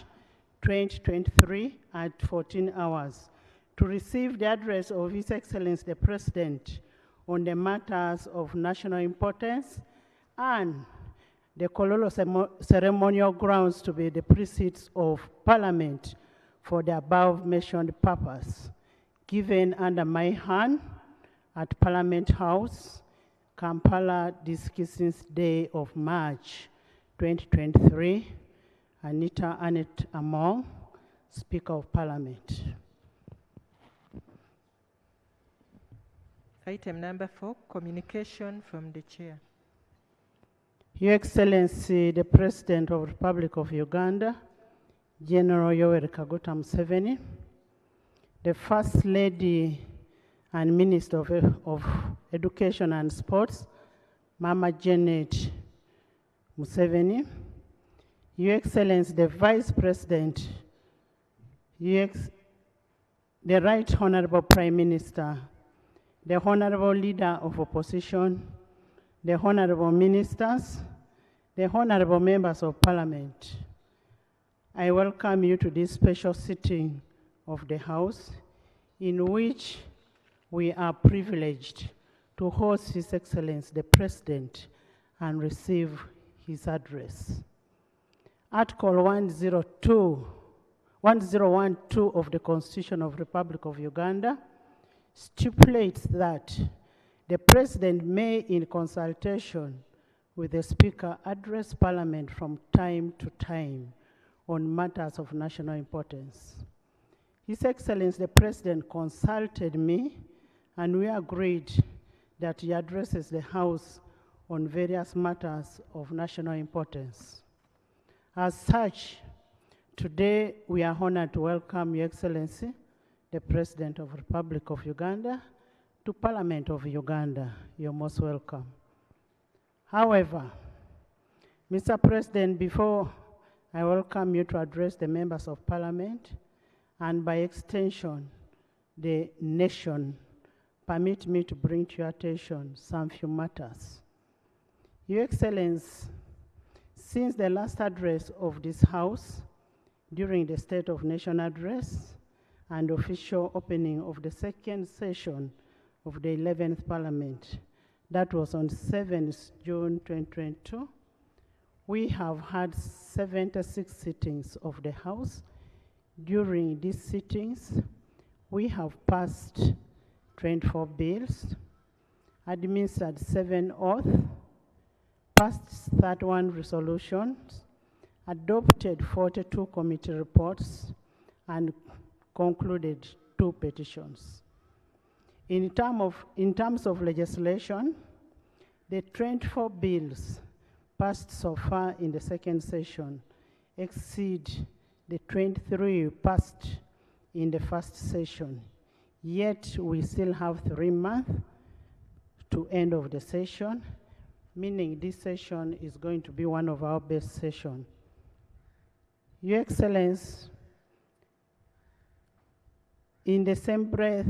2023 at 14 hours to receive the address of His Excellency the President on the matters of national importance, and the Kololo ceremonial grounds to be the precincts of Parliament for the above-mentioned purpose, given under my hand at Parliament House, Kampala, this 16th day of March 2023, Anita Annette Among, Speaker of Parliament. Item number 4, communication from the Chair. Your Excellency, the President of the Republic of Uganda, General Yoweri Kaguta Museveni, the First Lady and Minister of Education and Sports, Mama Janet Museveni, Your Excellency, the Vice President, the Right Honorable Prime Minister, the Honorable Leader of Opposition, the Honorable Ministers, the Honorable Members of Parliament, I welcome you to this special sitting of the House, in which we are privileged to host His Excellency the President and receive his address. Article 1012 of the Constitution of the Republic of Uganda stipulates that the President may, in consultation with the Speaker, address Parliament from time to time on matters of national importance. His Excellency the President consulted me, and we agreed that he addresses the House on various matters of national importance. As such, today we are honored to welcome Your Excellency, the President of the Republic of Uganda, to Parliament of Uganda. You're most welcome. However, Mr. President, before I welcome you to address the members of Parliament, and by extension, the nation, permit me to bring to your attention some few matters. Your Excellency, since the last address of this House, during the State of Nation address and official opening of the second session of the 11th Parliament, that was on 7th June 2022, we have had 76 sittings of the House. During these sittings, we have passed 24 bills, administered 7 oaths, passed 31 resolutions, adopted 42 committee reports, and concluded 2 petitions. In terms of legislation, the 24 bills passed so far in the second session exceed the 23 passed in the first session. Yet we still have 3 months to end of the session, meaning this session is going to be one of our best sessions. Your Excellency, in the same breath,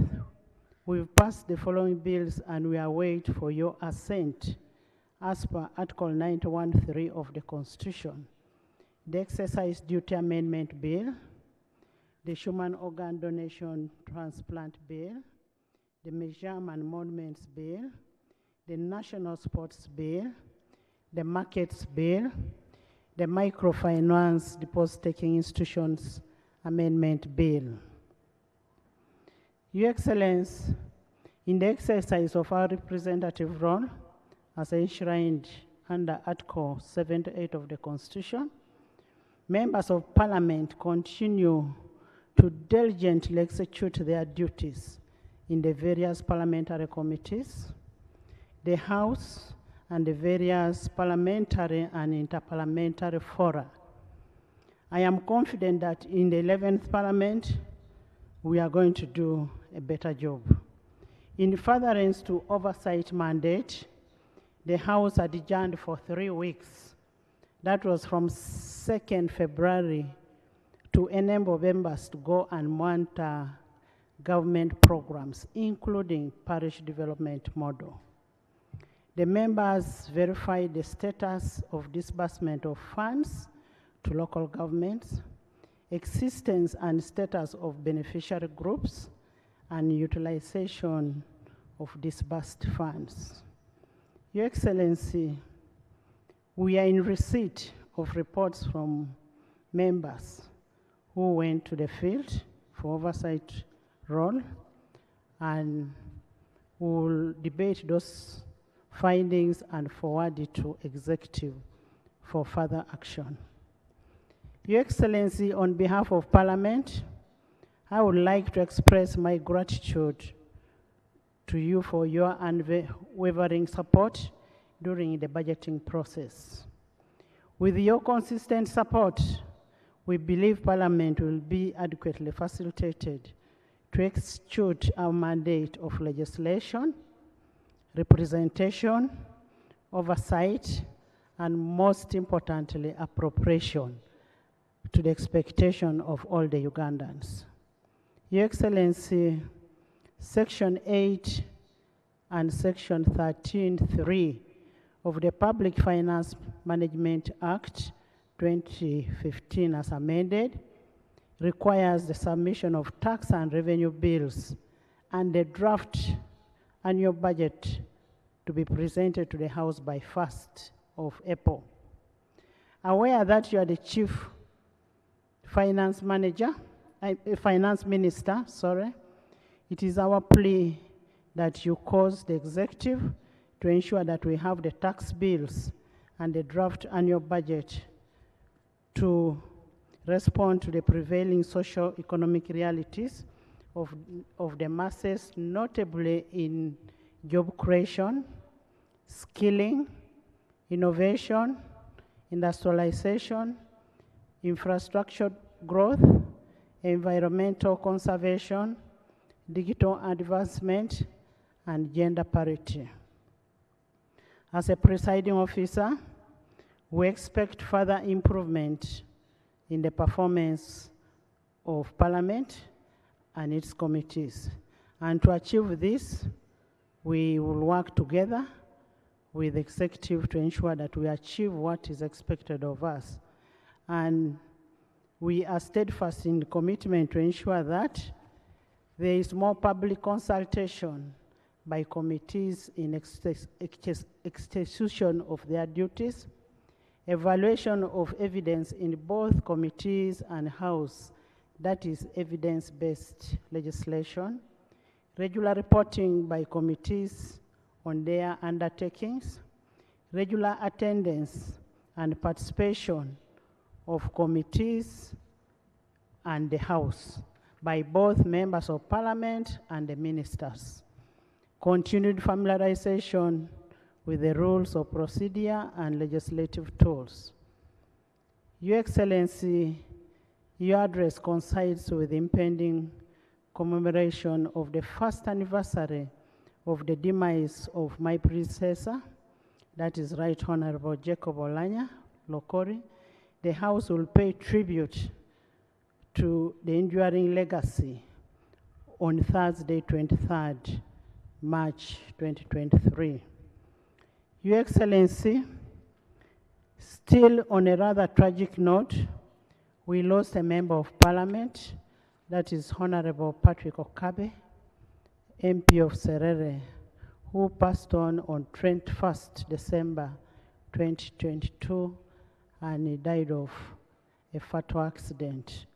we've passed the following bills and we await for your assent as per Article 91(3) of the Constitution. The Exercise Duty Amendment Bill, the Human Organ Donation Transplant Bill, the Museum and Monuments Bill, the National Sports Bill, the Markets Bill, the Microfinance Deposit-Taking Institutions Amendment Bill. Your Excellency, in the exercise of our representative role as enshrined under Article 78 of the Constitution, members of Parliament continue to diligently execute their duties in the various parliamentary committees, the House, and the various parliamentary and interparliamentary fora. I am confident that in the 11th Parliament, we are going to do a better job. In furtherance to oversight mandate, the House adjourned for 3 weeks. That was from 2nd February to enable members to go and monitor government programs, including parish development model. The members verified the status of disbursement of funds to local governments, existence and status of beneficiary groups, and utilization of disbursed funds. Your Excellency, we are in receipt of reports from members who went to the field for oversight role, and will debate those findings and forward it to executive for further action. Your Excellency, on behalf of Parliament, I would like to express my gratitude to you for your unwavering support during the budgeting process. With your consistent support, we believe Parliament will be adequately facilitated to execute our mandate of legislation, representation, oversight, and most importantly, appropriation to the expectation of all the Ugandans. Your Excellency, Section 8 and Section 13(3) of the Public Finance Management Act 2015 as amended requires the submission of tax and revenue bills and the draft annual budget to be presented to the House by 1st of Apple. Aware that you are the chief finance minister, it is our plea that you cause the executive to ensure that we have the tax bills and the draft annual budget to respond to the prevailing socio-economic realities of the masses, notably in job creation, skilling, innovation, industrialization, infrastructure growth, environmental conservation, digital advancement, and gender parity. As a presiding officer, we expect further improvement in the performance of Parliament and its committees. And to achieve this, we will work together with the executive to ensure that we achieve what is expected of us. And we are steadfast in the commitment to ensure that there is more public consultation by committees in execution of their duties, evaluation of evidence in both committees and House, that is evidence-based legislation, regular reporting by committees on their undertakings, regular attendance and participation of committees and the House by both members of Parliament and the ministers. Continued familiarization with the rules of procedure and legislative tools. Your Excellency, your address coincides with the impending commemoration of the first anniversary of the demise of my predecessor, that is Right Honorable Jacob Oulanyah Lokori. The House will pay tribute to the enduring legacy on Thursday, 23rd March 2023. Your Excellency, still on a rather tragic note, we lost a member of Parliament, that is Honorable Patrick Okabe, MP of Serere, who passed on 21st December 2022, and he died of a fatal accident.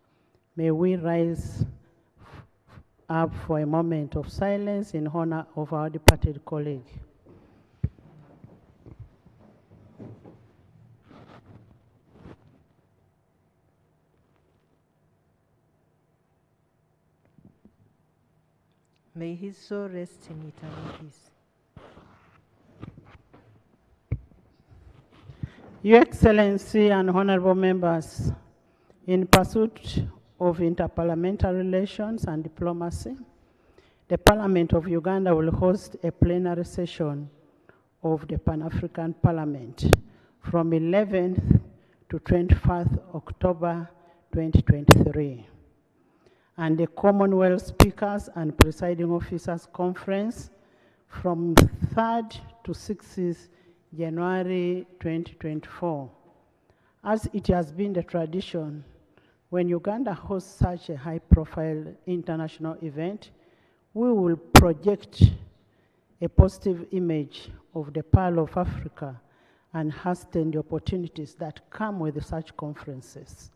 May we rise up for a moment of silence in honor of our departed colleague. May his soul rest in eternal peace. Your Excellency and honorable members, in pursuit of interparliamentary relations and diplomacy, the Parliament of Uganda will host a plenary session of the Pan-African Parliament from 11th to 21st October 2023. And the Commonwealth Speakers and Presiding Officers Conference from 3rd to 6th January 2024. As it has been the tradition, when Uganda hosts such a high-profile international event, we will project a positive image of the Pearl of Africa and hasten the opportunities that come with such conferences.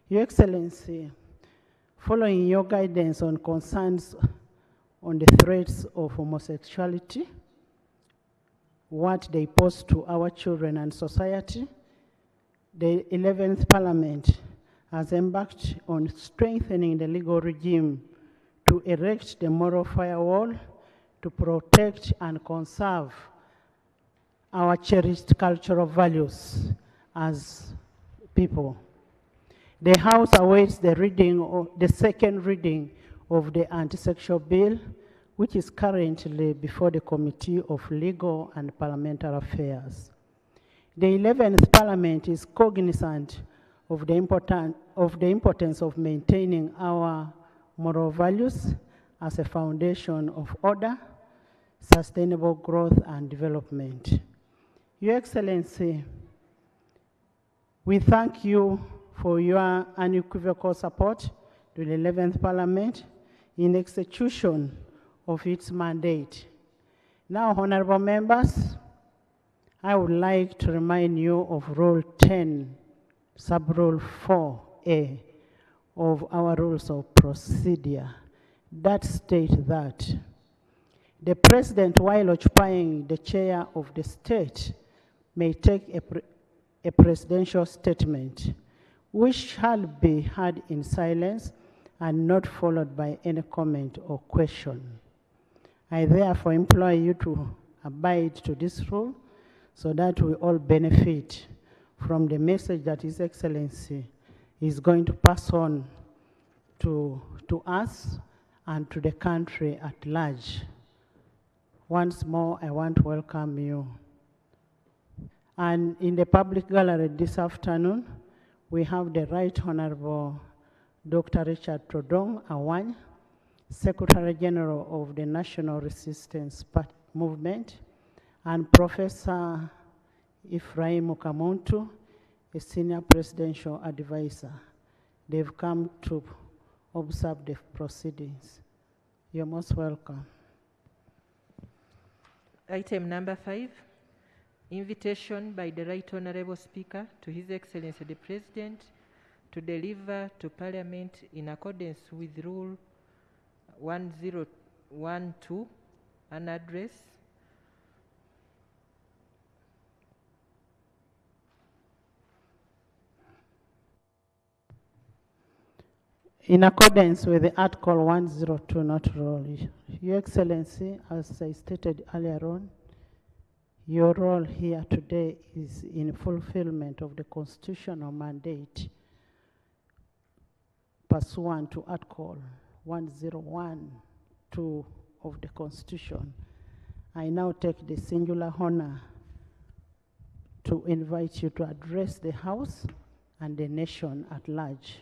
Your Excellency, following your guidance on concerns on the threats of homosexuality, what they pose to our children and society, the 11th Parliament has embarked on strengthening the legal regime to erect the moral firewall to protect and conserve our cherished cultural values as people. The House awaits the second reading of the anti-sexual bill, which is currently before the Committee of Legal and Parliamentary Affairs. The 11th Parliament is cognizant of the importance of maintaining our moral values as a foundation of order, sustainable growth, and development. Your Excellency, we thank you for your unequivocal support to the 11th Parliament in execution of its mandate. Now, honorable members, I would like to remind you of Rule 10, Sub-Rule 4A of our Rules of Procedure that state that the President, while occupying the chair of the state, may take a presidential statement which shall be heard in silence and not followed by any comment or question. I therefore implore you to abide to this rule so that we all benefit from the message that His Excellency is going to pass on to us and to the country at large. Once more, I want to welcome you. And in the public gallery this afternoon, we have the Right Honorable Dr. Richard Trodong Awany, Secretary General of the National Resistance Movement, and Professor Ephraim Kamuntu, a Senior Presidential Advisor. They've come to observe the proceedings. You're most welcome. Item number 5, invitation by the Right Honorable Speaker to His Excellency the President to deliver to Parliament in accordance with Rule 1012 an address. In accordance with the Article 102 not rule, Your Excellency, as I stated earlier on, your role here today is in fulfillment of the constitutional mandate pursuant to Article 1012 of the Constitution. I now take the singular honor to invite you to address the House and the nation at large.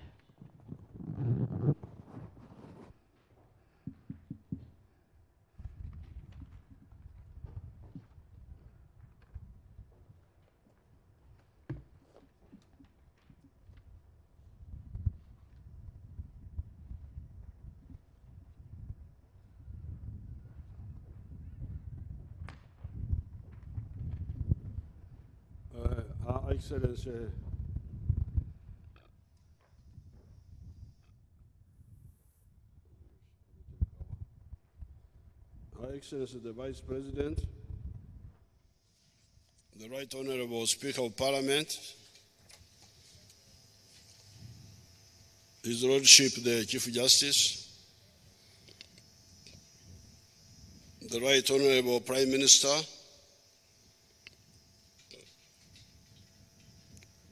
Excellency, Her Excellency the Vice President, the Right Honorable Speaker of Parliament, His Lordship the Chief Justice, the Right Honorable Prime Minister,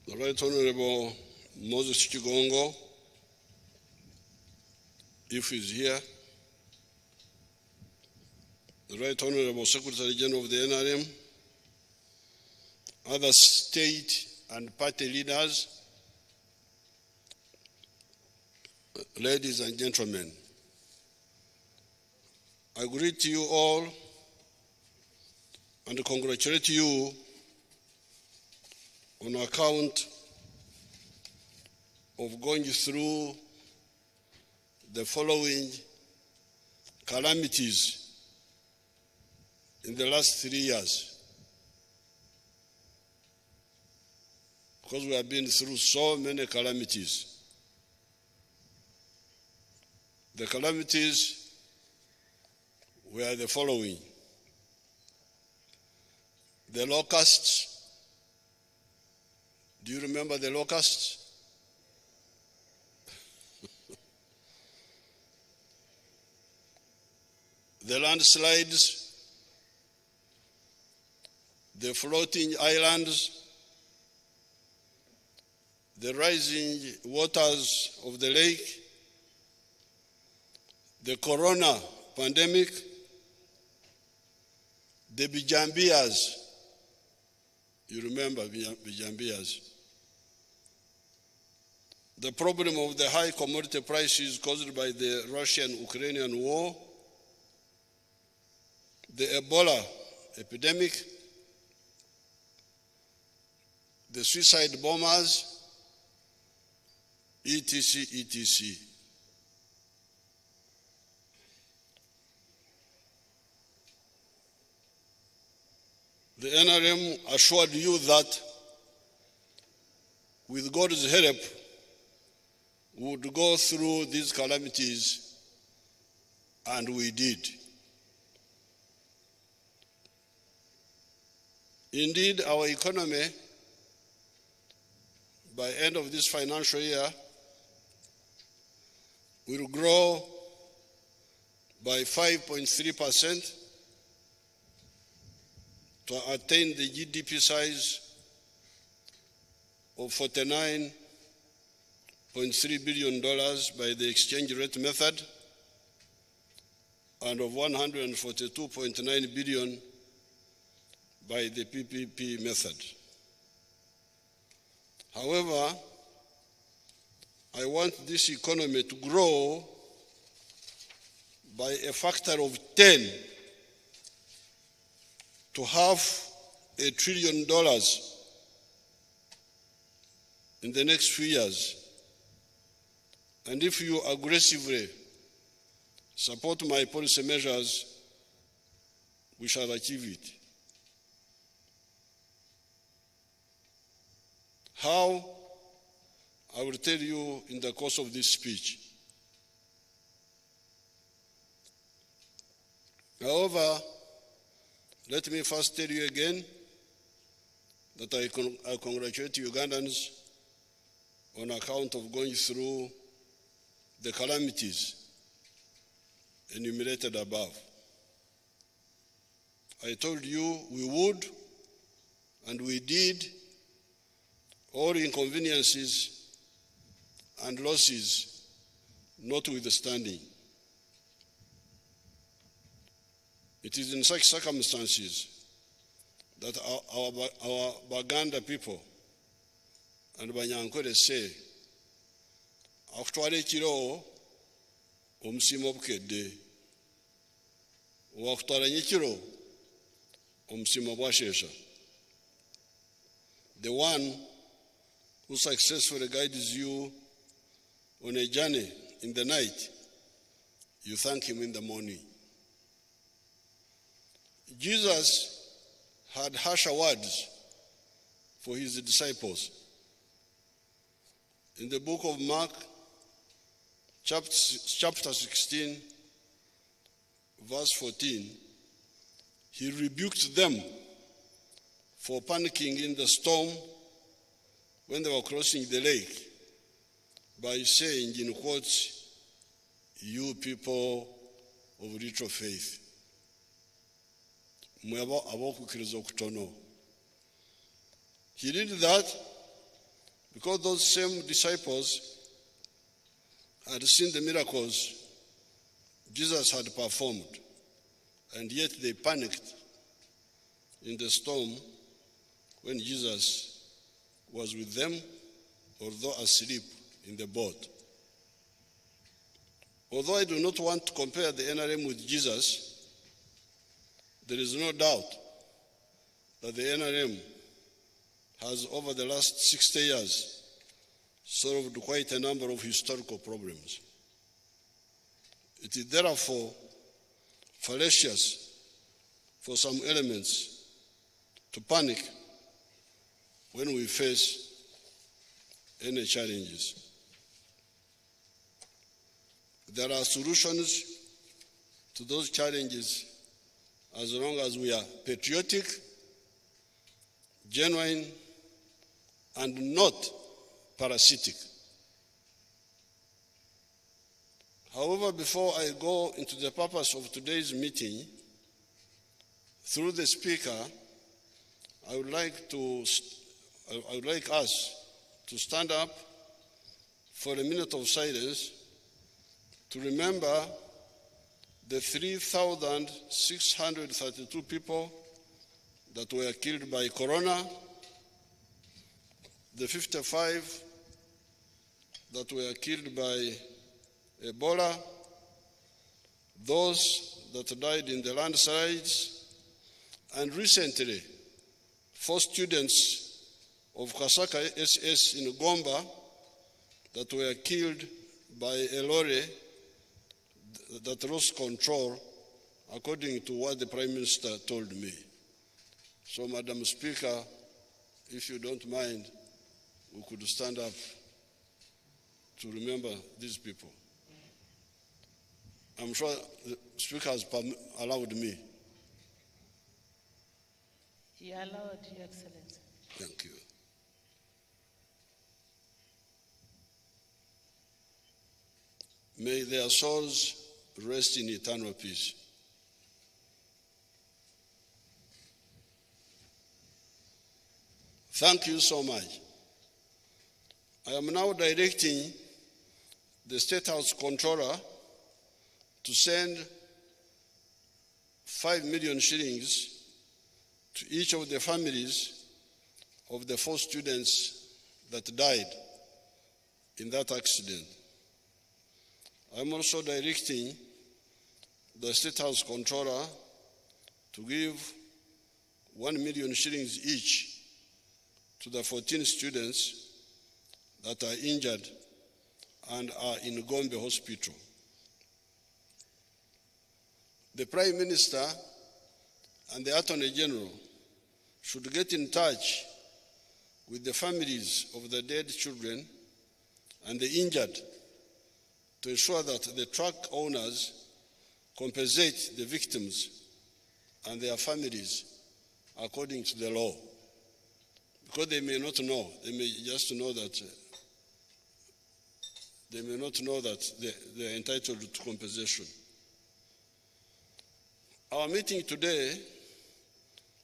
the Right Honorable Moses Chigongo, if he's here, the Right Honorable Secretary General of the NRM, other state and party leaders, ladies and gentlemen, I greet you all and congratulate you on account of going through the following calamities in the last 3 years, because we have been through so many calamities. The calamities were the following: the locusts. Do you remember the locusts? The landslides, the floating islands, the rising waters of the lake, the corona pandemic, the Bijambias. You remember Bijambias. The problem of the high commodity prices caused by the Russian-Ukrainian war, the Ebola epidemic, the suicide bombers, etc., etc. The NRM assured you that with God's help, we would go through these calamities, and we did. Indeed, our economy, by end of this financial year, will grow by 5.3% to attain the GDP size of $49.3 billion by the exchange rate method and of $142.9 billion by the PPP method. However, I want this economy to grow by a factor of 10 to $500 billion in the next few years. And if you aggressively support my policy measures, we shall achieve it. How? I will tell you in the course of this speech. However, let me first tell you again that I congratulate Ugandans on account of going through the calamities enumerated above. I told you we would, and we did, all inconveniences and losses notwithstanding. It is in such circumstances that our Baganda people and Banyankole say, akutwala ekiro omusimo obukedde, wakutwala nyekiro omusimo bwashesha. The one who successfully guides you on a journey in the night, you thank him in the morning. Jesus had harsher words for his disciples. In the book of Mark, chapter 16, verse 14, he rebuked them for panicking in the storm when they were crossing the lake by saying, in quotes, "You people of little faith." He did that because those same disciples had seen the miracles Jesus had performed, and yet they panicked in the storm when Jesus was with them, although asleep in the boat. Although I do not want to compare the NRM with Jesus, there is no doubt that the NRM has, over the last 60 years, solved quite a number of historical problems. It is therefore fallacious for some elements to panic when we face any challenges. There are solutions to those challenges as long as we are patriotic, genuine, and not parasitic. However, before I go into the purpose of today's meeting, through the speaker, I would like us to stand up for a minute of silence to remember the 3,632 people that were killed by corona, the 55 that were killed by Ebola, those that died in the landslides, and recently 4 students of Kasaka SS in Gomba that were killed by a lorry that lost control, according to what the Prime Minister told me. So, Madam Speaker, if you don't mind, we could stand up to remember these people. I'm sure the Speaker has allowed me. You are allowed, Your Excellency. Thank you. May their souls rest in eternal peace. Thank you so much. I am now directing the State House Controller to send 5 million shillings to each of the families of the 4 students that died in that accident. I'm also directing the State House Controller to give 1 million shillings each to the 14 students that are injured and are in Gombe Hospital. The Prime Minister and the Attorney General should get in touch with the families of the dead children and the injured to ensure that the truck owners compensate the victims and their families according to the law. Because they may not know, they may just know that they may not know that they are entitled to compensation. Our meeting today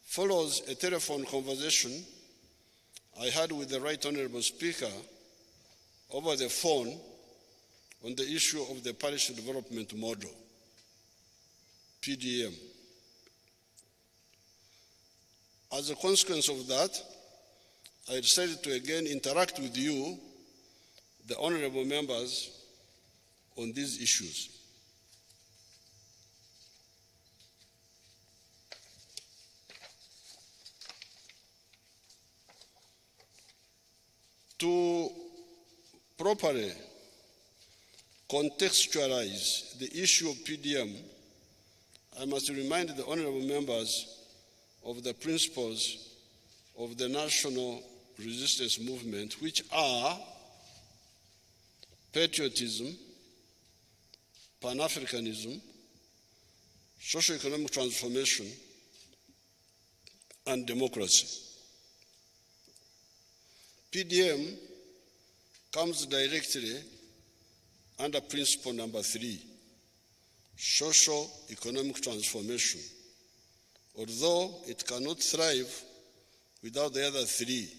follows a telephone conversation I had with the Right Honourable Speaker over the phone on the issue of the Parish Development Model, PDM. As a consequence of that, I decided to again interact with you, the honourable members, on these issues. To properly contextualize the issue of PDM, I must remind the honourable members of the principles of the national resistance movement, which are patriotism, Pan-Africanism, socio-economic transformation, and democracy. PDM comes directly under principle number 3, socio-economic transformation, although it cannot thrive without the other 3,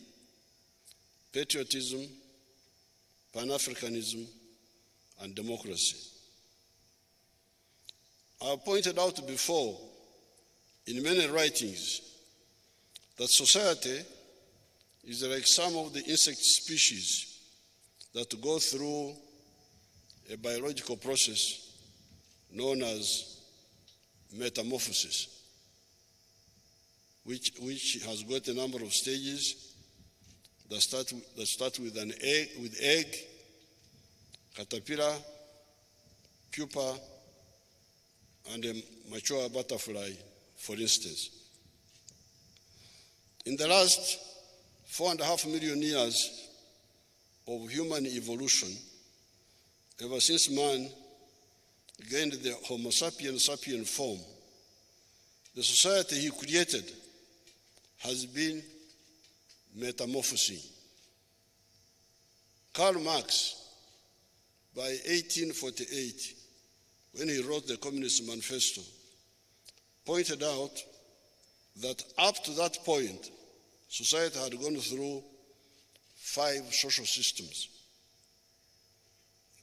patriotism, Pan-Africanism, and democracy. I have pointed out before in many writings that society is like some of the insect species that go through a biological process known as metamorphosis, which has got a number of stages that start with an egg, caterpillar, pupa, and a mature butterfly, for instance. In the last 4.5 million years of human evolution, ever since man gained the Homo sapiens sapien form, the society he created has been metamorphosing. Karl Marx, by 1848, when he wrote the Communist Manifesto, pointed out that up to that point, society had gone through 5 social systems.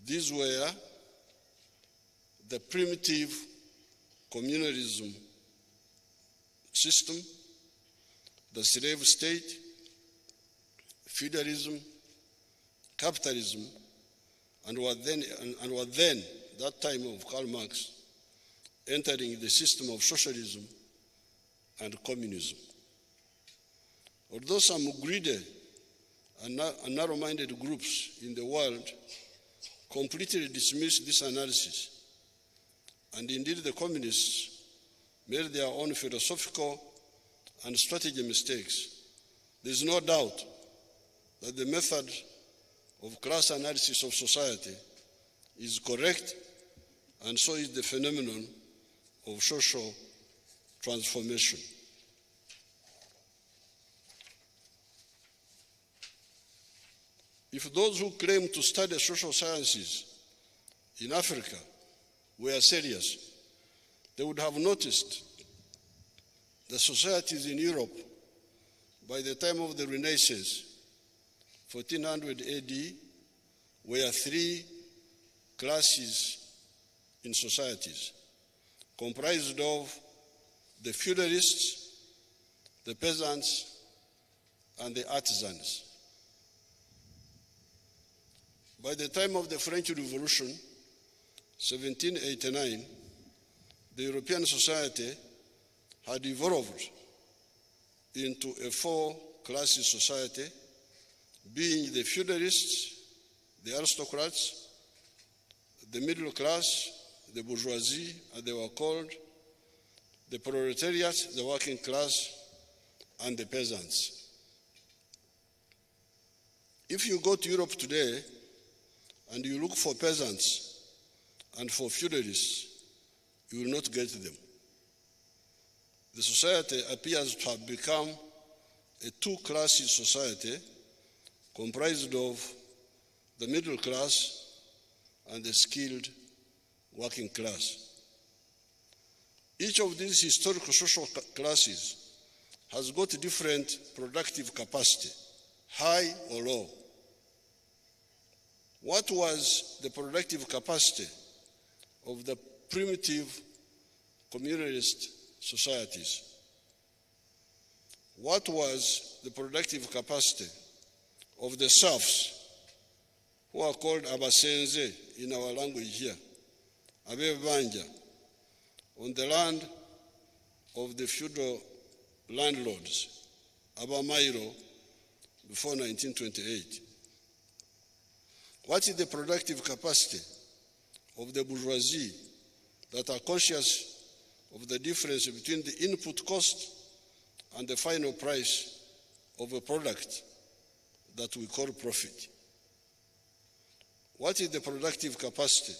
These were the primitive communalism system, the slave state, feudalism, capitalism, and were then, that time of Karl Marx, entering the system of socialism and communism. Although some greedy and narrow-minded groups in the world completely dismissed this analysis, and indeed the communists made their own philosophical and strategy mistakes, there is no doubt that the method of class analysis of society is correct, and so is the phenomenon of social transformation. If those who claim to study social sciences in Africa were serious, they would have noticed the societies in Europe by the time of the Renaissance, 1400 AD, were three classes in societies, comprised of the feudalists, the peasants, and the artisans. By the time of the French Revolution, 1789, the European society had evolved into a four-class society, being the feudalists, the aristocrats, the middle class, the bourgeoisie, as they were called, the proletariat, the working class, and the peasants. If you go to Europe today and you look for peasants and for feudalists, you will not get them. The society appears to have become a two-class society comprised of the middle class and the skilled working class. Each of these historical social classes has got different productive capacity, high or low. What was the productive capacity of the primitive communalist societies? What was the productive capacity of the serfs, who are called abasenze in our language here, abebanja, on the land of the feudal landlords, abamairo, before 1928? What is the productive capacity of the bourgeoisie that are conscious of the difference between the input cost and the final price of a product that we call profit? What is the productive capacity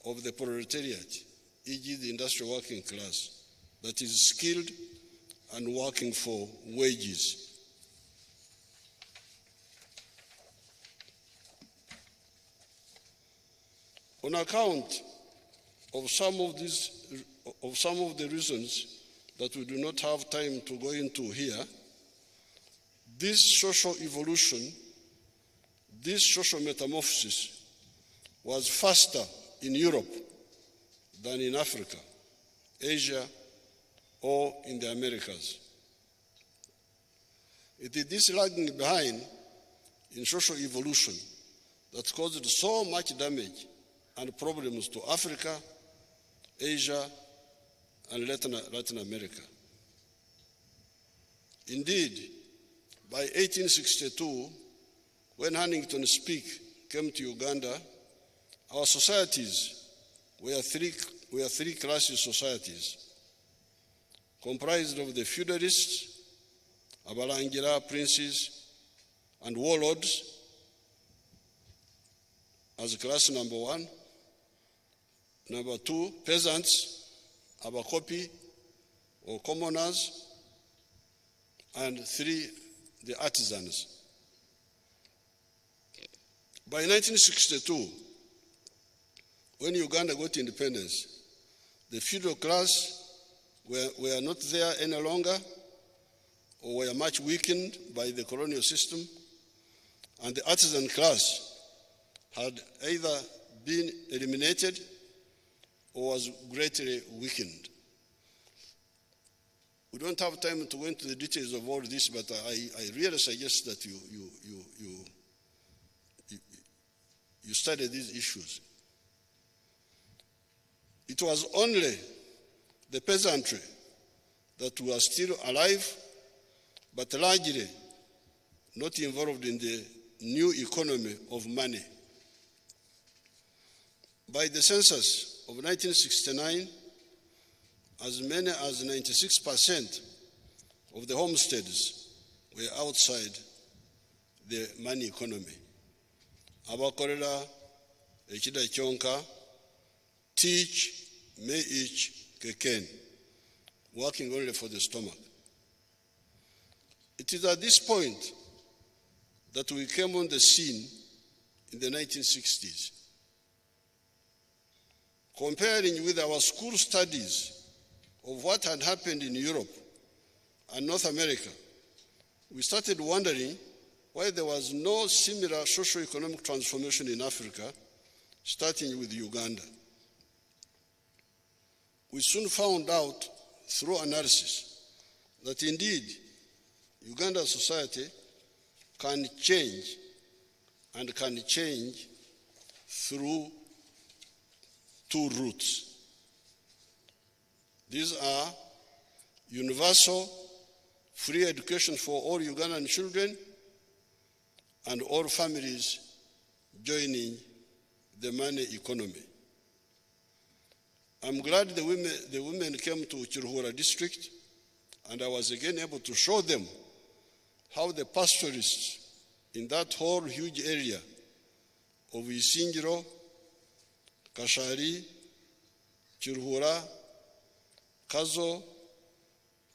of the proletariat, e.g. the industrial working class, that is skilled and working for wages? On account of some of the reasons that we do not have time to go into here, this social evolution, this social metamorphosis was faster in Europe than in Africa, Asia, or in the Americas. It is this lagging behind in social evolution that caused so much damage and problems to Africa, Asia, and Latin America. Indeed, by 1862, when Huntington Speke came to Uganda, our societies were three-class societies, comprised of the feudalists, abalangira, princes, and warlords as class number one. Number two, peasants, abakopi or commoners, and three, the artisans. By 1962, when Uganda got independence, the feudal class were not there any longer, or were much weakened by the colonial system, and the artisan class had either been eliminated or was greatly weakened. We don't have time to go into the details of all this, but I really suggest that you study these issues. It was only the peasantry that were still alive, but largely not involved in the new economy of money. By the census of 1969, as many as 96% of the homesteads were outside the money economy. Abakorera ekida kyonka, teach, may each keken, working only for the stomach. It is at this point that we came on the scene in the 1960s. Comparing with our school studies of what had happened in Europe and North America, we started wondering why there was no similar socio-economic transformation in Africa, starting with Uganda. We soon found out through analysis that indeed Uganda's society can change and can change through two routes. These are universal free education for all Ugandan children and all families joining the money economy. I'm glad the women came to Chiruhura district, and I was again able to show them how the pastoralists in that whole huge area of Isingiro, Kashari, Chiruhura, Kazo,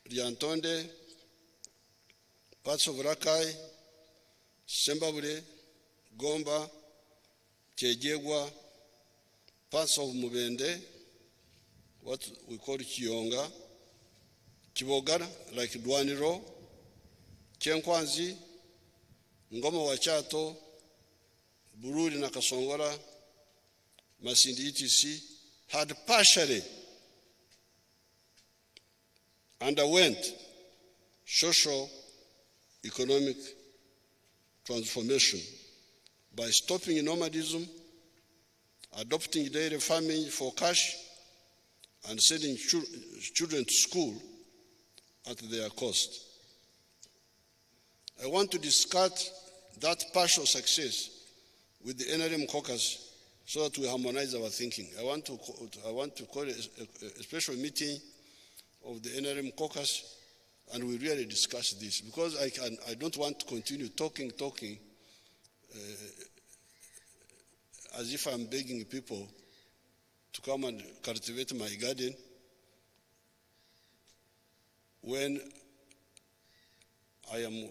Liantonde, parts of Rakai, Sembabure, Gomba, Chejegwa, parts of Mubende, what we call Kionga, Kibogara, like Dwaniro, Chenkwanzi, Ngoma Wachato, Bururi na Kasongora, Masindi etc. had partially underwent socio-economic transformation by stopping nomadism, adopting dairy farming for cash, and sending children to school at their cost. I want to discuss that partial success with the NRM caucus so that we harmonize our thinking. I want to call a special meeting of the NRM caucus, and we really discuss this, because I don't want to continue talking as if I'm begging people to come and cultivate my garden when I am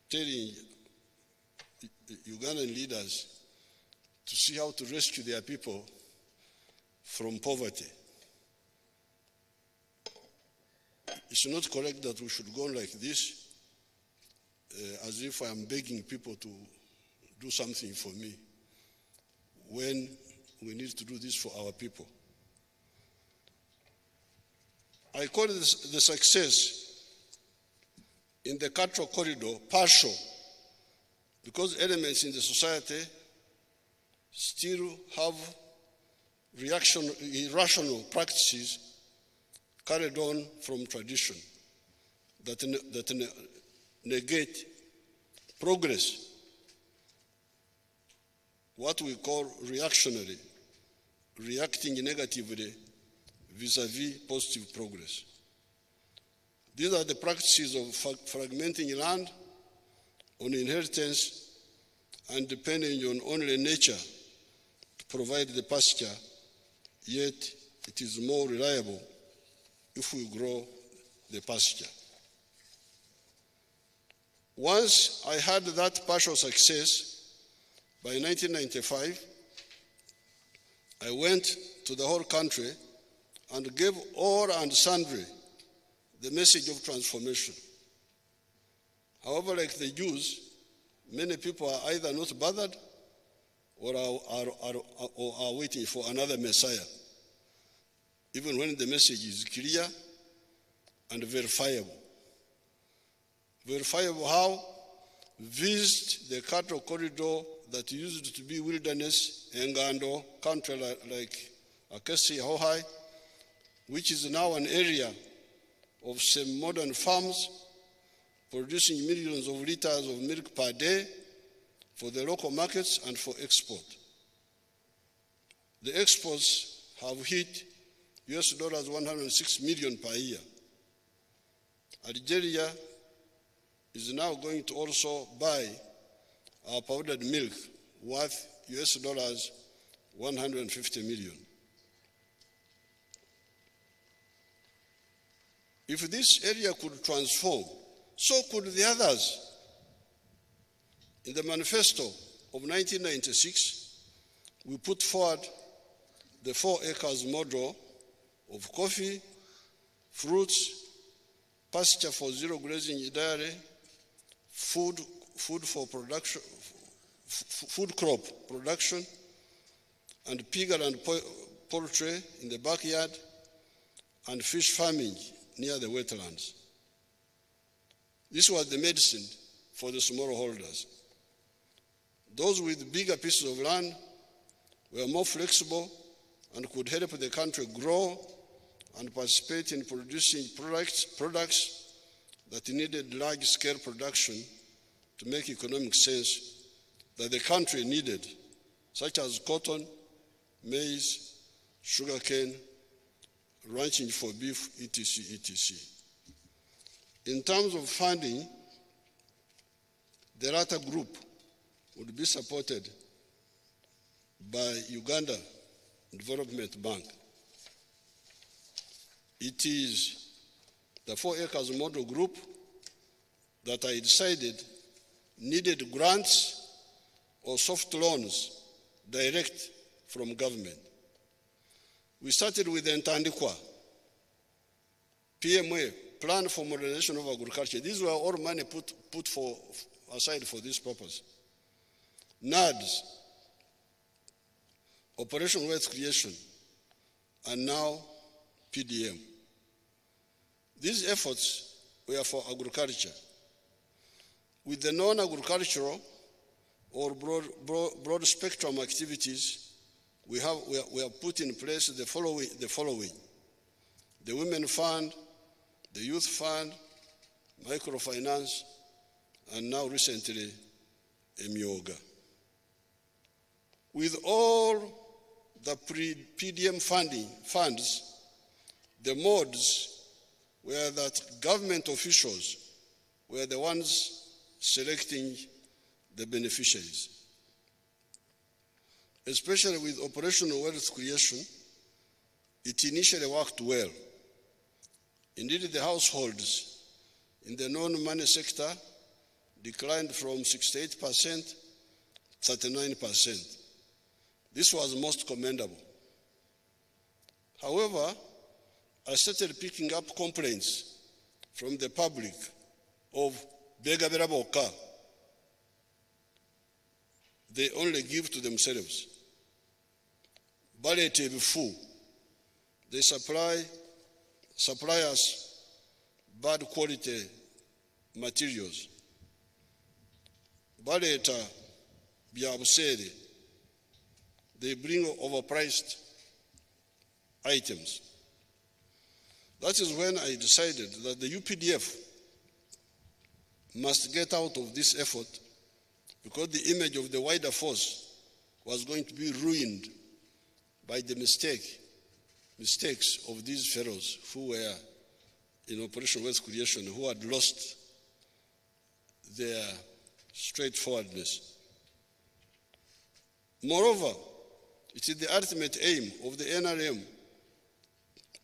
telling Ugandan leaders to see how to rescue their people from poverty. It's not correct that we should go like this, as if I am begging people to do something for me, when we need to do this for our people. I call the success in the cultural corridor partial, because elements in the society still have irrational practices carried on from tradition that negate progress, what we call reactionary, reacting negatively vis-à-vis positive progress. These are the practices of fragmenting land on inheritance and depending on only nature to provide the pasture, yet it is more reliable if we grow the pasture. Once I had that partial success, by 1995, I went to the whole country and gave all and sundry the message of transformation. However, like the Jews, many people are either not bothered or are waiting for another Messiah, even when the message is clear and verifiable. Verifiable how? Visit the cattle corridor that used to be wilderness, Engando, country like Akesi, Hohai, which is now an area of some modern farms producing millions of liters of milk per day for the local markets and for export. The exports have hit US$106 million per year. Algeria is now going to also buy our powdered milk worth US dollars 150 million. If this area could transform, so could the others. In the manifesto of 1996, we put forward the 4 acres model of coffee, fruits, pasture for zero grazing dairy, food crop production, and pig and poultry in the backyard, and fish farming near the wetlands. This was the medicine for the smallholders. Those with bigger pieces of land were more flexible and could help the country grow and participate in producing products that needed large-scale production to make economic sense that the country needed, such as cotton, maize, sugarcane, ranching for beef, etc., etc. In terms of funding, the latter group would be supported by Uganda Development Bank. It is the 4 acres model group that I decided needed grants or soft loans direct from government. We started with the Ntandikwa, PMA, Plan for Modernization of Agriculture. These were all money put aside for this purpose. NADS, Operation Wealth Creation, and now PDM. These efforts were for agriculture. With the non-agricultural or broad spectrum activities, we have put in place the following: the Women Fund, the Youth Fund, microfinance, and now recently, Emyoga. With all the pre-PDM funds, the modes were that government officials were the ones selecting the beneficiaries. Especially with operational wealth creation, it initially worked well. Indeed, the households in the non-money sector declined from 68% to 39%. This was most commendable. However, I started picking up complaints from the public of Begabera Boka. They only give to themselves. Balete Bifu, they supply us bad quality materials. Baleta Biabusere, they bring overpriced items. That is when I decided that the UPDF must get out of this effort, because the image of the wider force was going to be ruined by the mistakes of these fellows who were in Operation Wealth Creation, who had lost their straightforwardness. Moreover, it is the ultimate aim of the NRM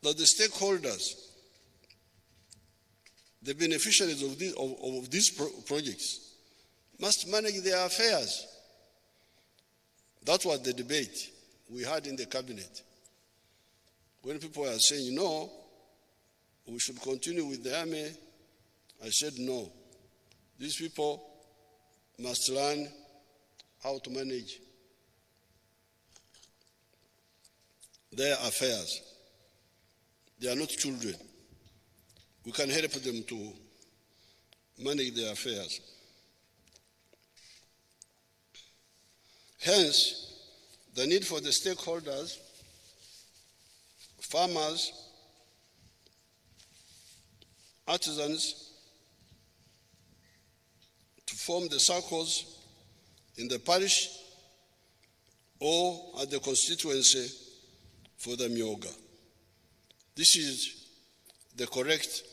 that the stakeholders, the beneficiaries of these projects, must manage their affairs. That was the debate we had in the cabinet. When people were saying, no, we should continue with the army, I said, no. These people must learn how to manage their affairs. They are not children. We can help them to manage their affairs. Hence, the need for the stakeholders, farmers, artisans, to form the circles in the parish or at the constituency for the Myoga. This is the correct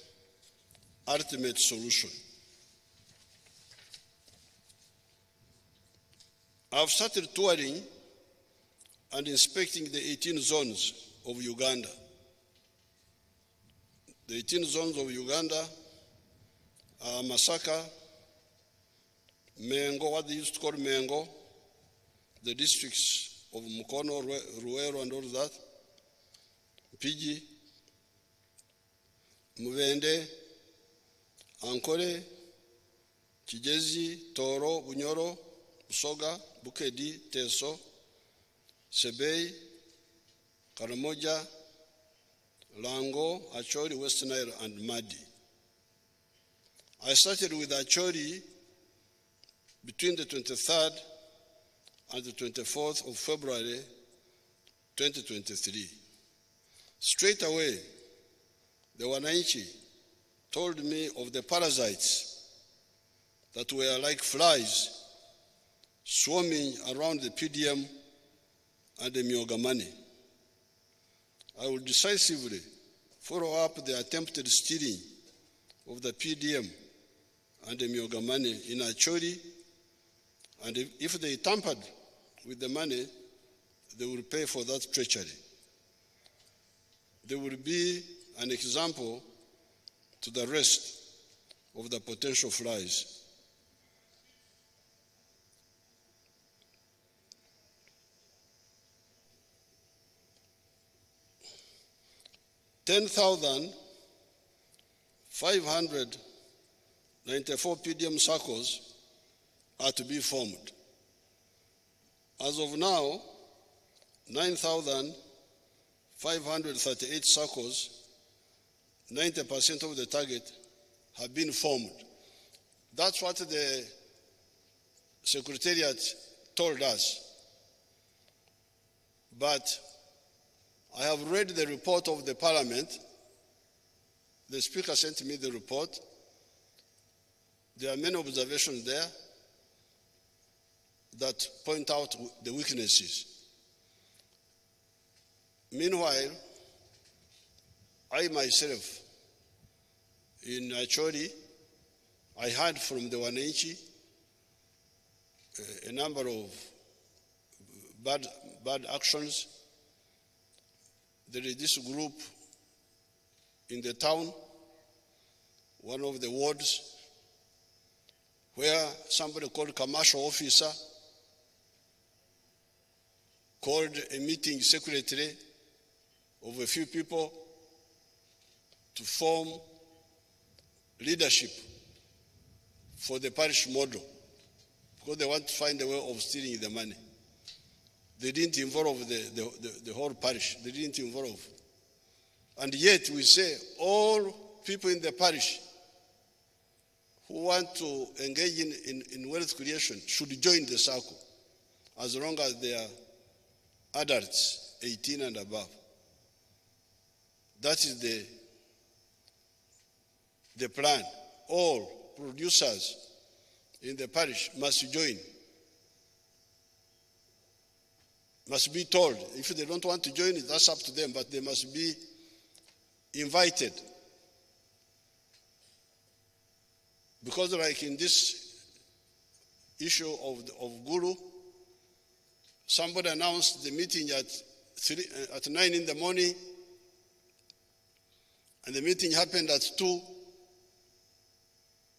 ultimate solution. I've started touring and inspecting the 18 zones of Uganda. The 18 zones of Uganda are Masaka, Mengo, what they used to call Mengo, the districts of Mukono, Ruero, and all that, Pigi, Muvende, Ankole, Kijezi, Toro, Bunyoro, Busoga, Bukedi, Teso, Sebei, Karamoja, Lango, Acholi, West Nile, and Madi. I started with Acholi between the 23rd and the 24th of February 2023. Straight away, the Wananchi told me of the parasites that were like flies swarming around the PDM and the Myogamani. I will decisively follow up the attempted stealing of the PDM and the Myogamani in Acholi, and if they tampered with the money, they will pay for that treachery. They will be an example to the rest of the potential flies. $10,594 PDM circles are to be formed. As of now, 9,538 circles, 90% of the target, have been formed. That's what the Secretariat told us. But I have read the report of the Parliament. The Speaker sent me the report. There are many observations there that point out the weaknesses. Meanwhile, I myself, in Acholi, I heard from the Wananchi a number of bad actions. There is this group in the town, one of the wards, where somebody called commercial officer called a meeting secretary of a few people to form leadership for the parish model, because they want to find a way of stealing the money. They didn't involve the whole parish. They didn't involve. And yet we say all people in the parish who want to engage in wealth creation should join the circle, as long as they are adults, 18 and above. That is the plan. All producers in the parish must join, must be told. If they don't want to join it, that's up to them, but they must be invited. Because like in this issue of Gulu, somebody announced the meeting at 9 in the morning, and the meeting happened at 2,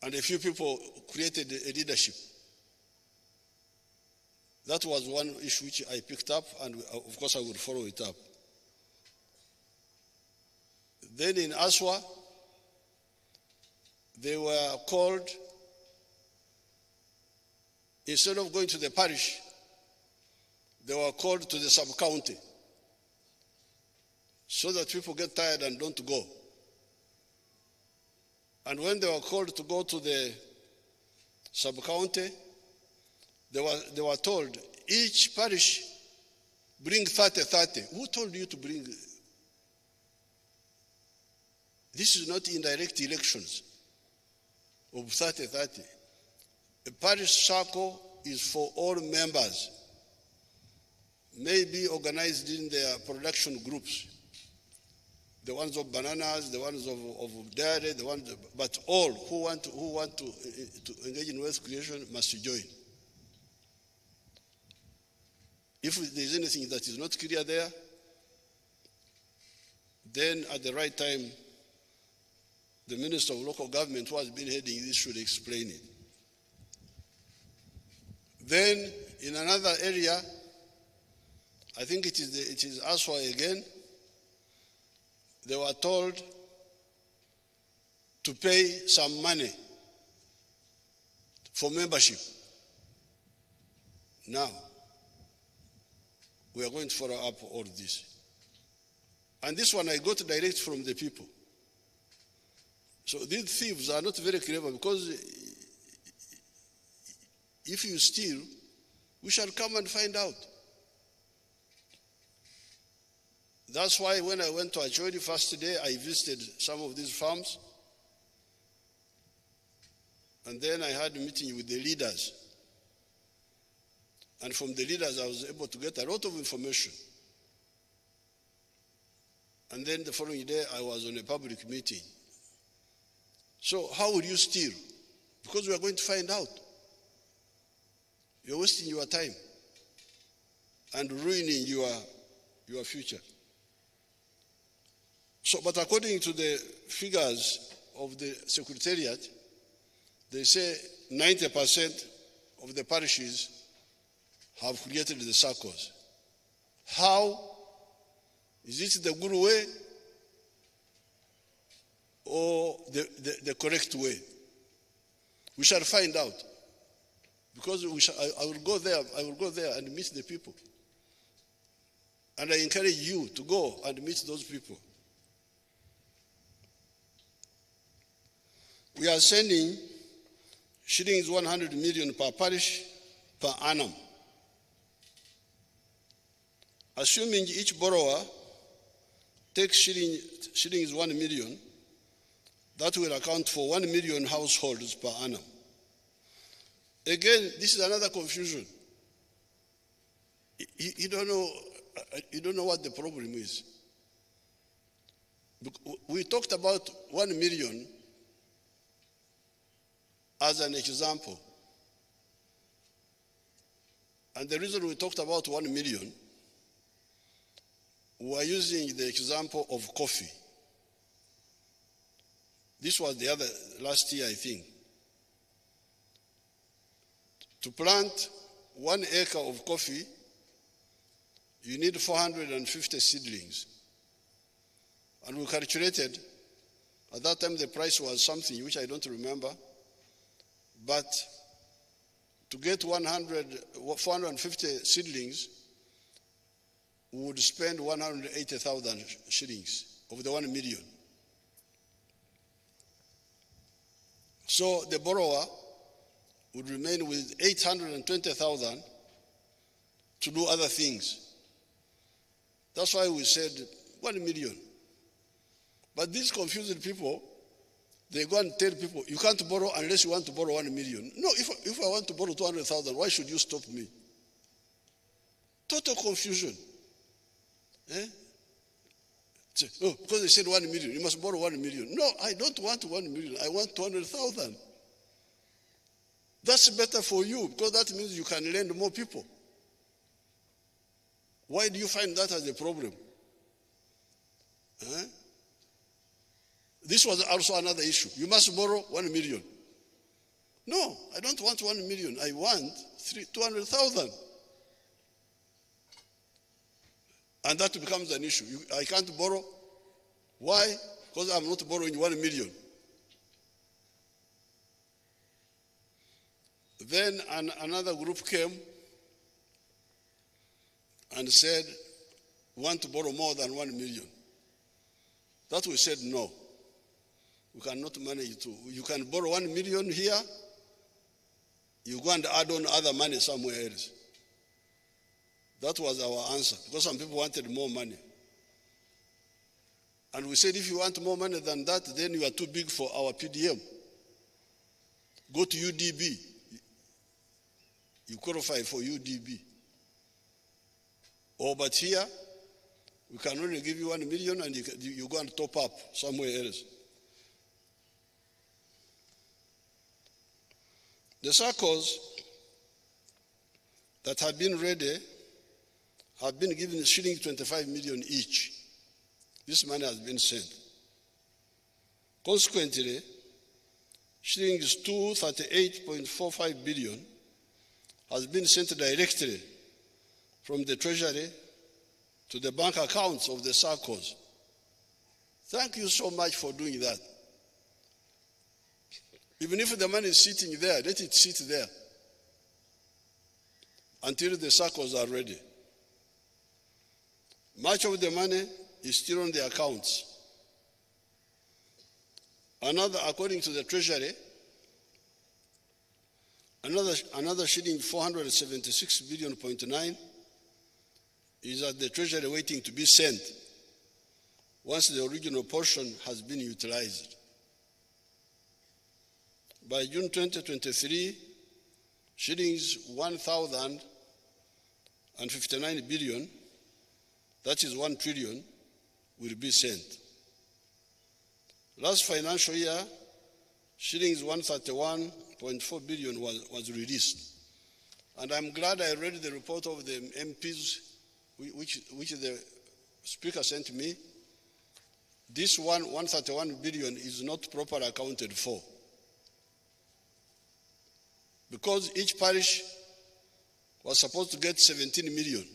and a few people created a leadership. That was one issue which I picked up, and of course I will follow it up. Then in Aswa, they were called, instead of going to the parish, they were called to the sub-county, so that people get tired and don't go. And when they were called to go to the sub-county, they were told, each parish bring 30-30. Who told you to bring? This is not indirect elections of 30-30. A parish circle is for all members, may be organized in their production groups. the ones of bananas, the ones of dairy, but all who want to engage in wealth creation must join. If there is anything that is not clear there, then at the right time, the Minister of Local Government, who has been heading this, should explain it. Then, in another area, I think it is Aswa again, they were told to pay some money for membership. Now, we are going to follow up all this. And this one I got direct from the people. So these thieves are not very clever, because if you steal, we shall come and find out. That's why when I went to Acholi first day, I visited some of these farms. And then I had a meeting with the leaders. And from the leaders, I was able to get a lot of information. And then the following day, I was on a public meeting. So how will you steal? Because we are going to find out. You're wasting your time and ruining your future. So, but according to the figures of the Secretariat, they say 90% of the parishes have created the circles. How? Is it the good way or the correct way? We shall find out. Because I will go there and meet the people. And I encourage you to go and meet those people. We are sending shillings 100 million per parish per annum. Assuming each borrower takes shillings 1 million, that will account for 1 million households per annum. Again, this is another confusion. You don't know what the problem is. We talked about 1 million as an example. And the reason we talked about 1 million, we are using the example of coffee. This was last year, I think. To plant 1 acre of coffee, you need 450 seedlings. And we calculated, at that time the price was something which I don't remember, but to get 450 seedlings, we would spend 180,000 shillings of the 1 million. So the borrower would remain with 820,000 to do other things. That's why we said 1 million. But these confused people, they go and tell people, you can't borrow unless you want to borrow 1 million. No, if I want to borrow 200,000, why should you stop me? Total confusion. Because they said 1 million, you must borrow 1 million. No, I don't want 1 million, I want 200,000. That's better for you, because that means you can lend more people. Why do you find that as a problem? This was also another issue. You must borrow 1 million. No, I don't want 1 million. I want 200,000. And that becomes an issue. I can't borrow. Why? Because I'm not borrowing 1 million. Then another group came and said, want to borrow more than 1 million. That we said, no. We cannot manage to. You can borrow 1 million here, you go and add on other money somewhere else. That was our answer, because some people wanted more money. And we said, if you want more money than that, then you are too big for our PDM. Go to UDB. You qualify for UDB. But here, We can only give you 1 million and you go and top up somewhere else. The SACCOs that have been ready have been given shilling 25 million each. This money has been sent. Consequently, shillings 238.45 billion has been sent directly from the Treasury to the bank accounts of the SACCOs. Thank you so much for doing that. Even if the money is sitting there, let it sit there until the SACCOs are ready. Much of the money is still on the accounts. According to the Treasury, another shilling 476.9 billion is at the Treasury waiting to be sent once the original portion has been utilized. By June 2023, shillings 1,059 billion, that is 1 trillion, will be sent. Last financial year, shillings 131.4 billion was released. And I'm glad I read the report of the MPs, which the Speaker sent me. This 131 billion is not properly accounted for, because each parish was supposed to get 17 million.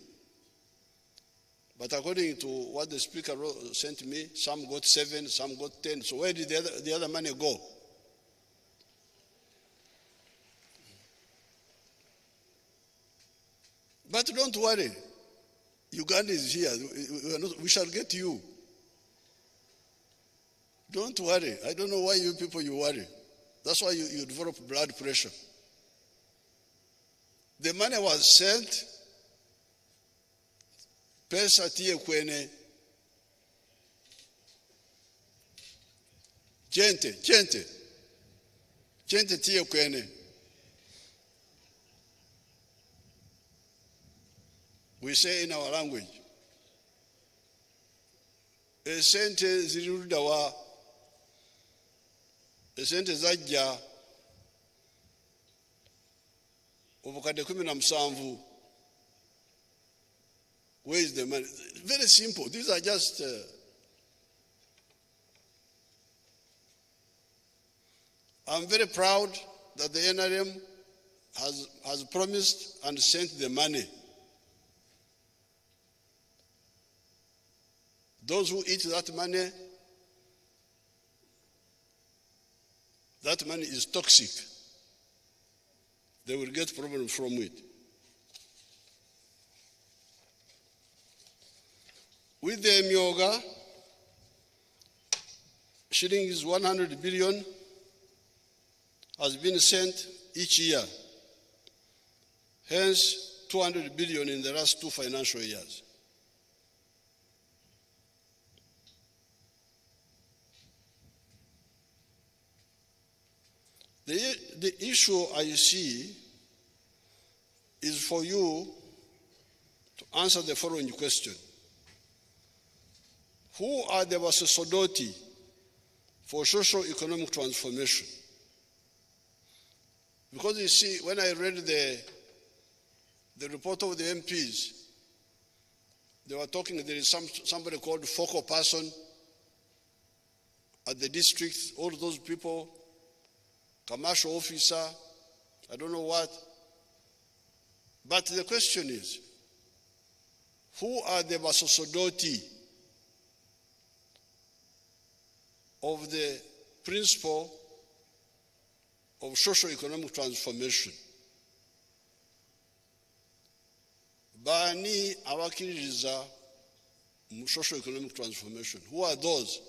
But according to what the Speaker sent me, some got 7, some got 10. So where did the other money go? But don't worry. Uganda is here. We shall get you. Don't worry. I don't know why you people worry. That's why you develop blood pressure. The money was sent. Pesa tie kwene. Gente tie kwene. We say in our language, esente zilirudawa, esente zajja, obukadde 17. Where is the money? Very simple. These are just I'm very proud that the NRM has promised and sent the money. Those who eat that money is toxic. They will get problems from it. With the Myoga, shillings 100 billion has been sent each year. Hence, 200 billion in the last 2 financial years. The issue I see is for you to answer the following question. Who are the Wasosodoti for socio-economic transformation? Because you see, when I read the report of the MPs, they were talking, there is somebody called focal person at the district, all those people, commercial officer, I don't know what. But the question is, who are the Wasosodoti of the principle of socio-economic transformation? Bani awakiririza socio-economic transformation. Who are those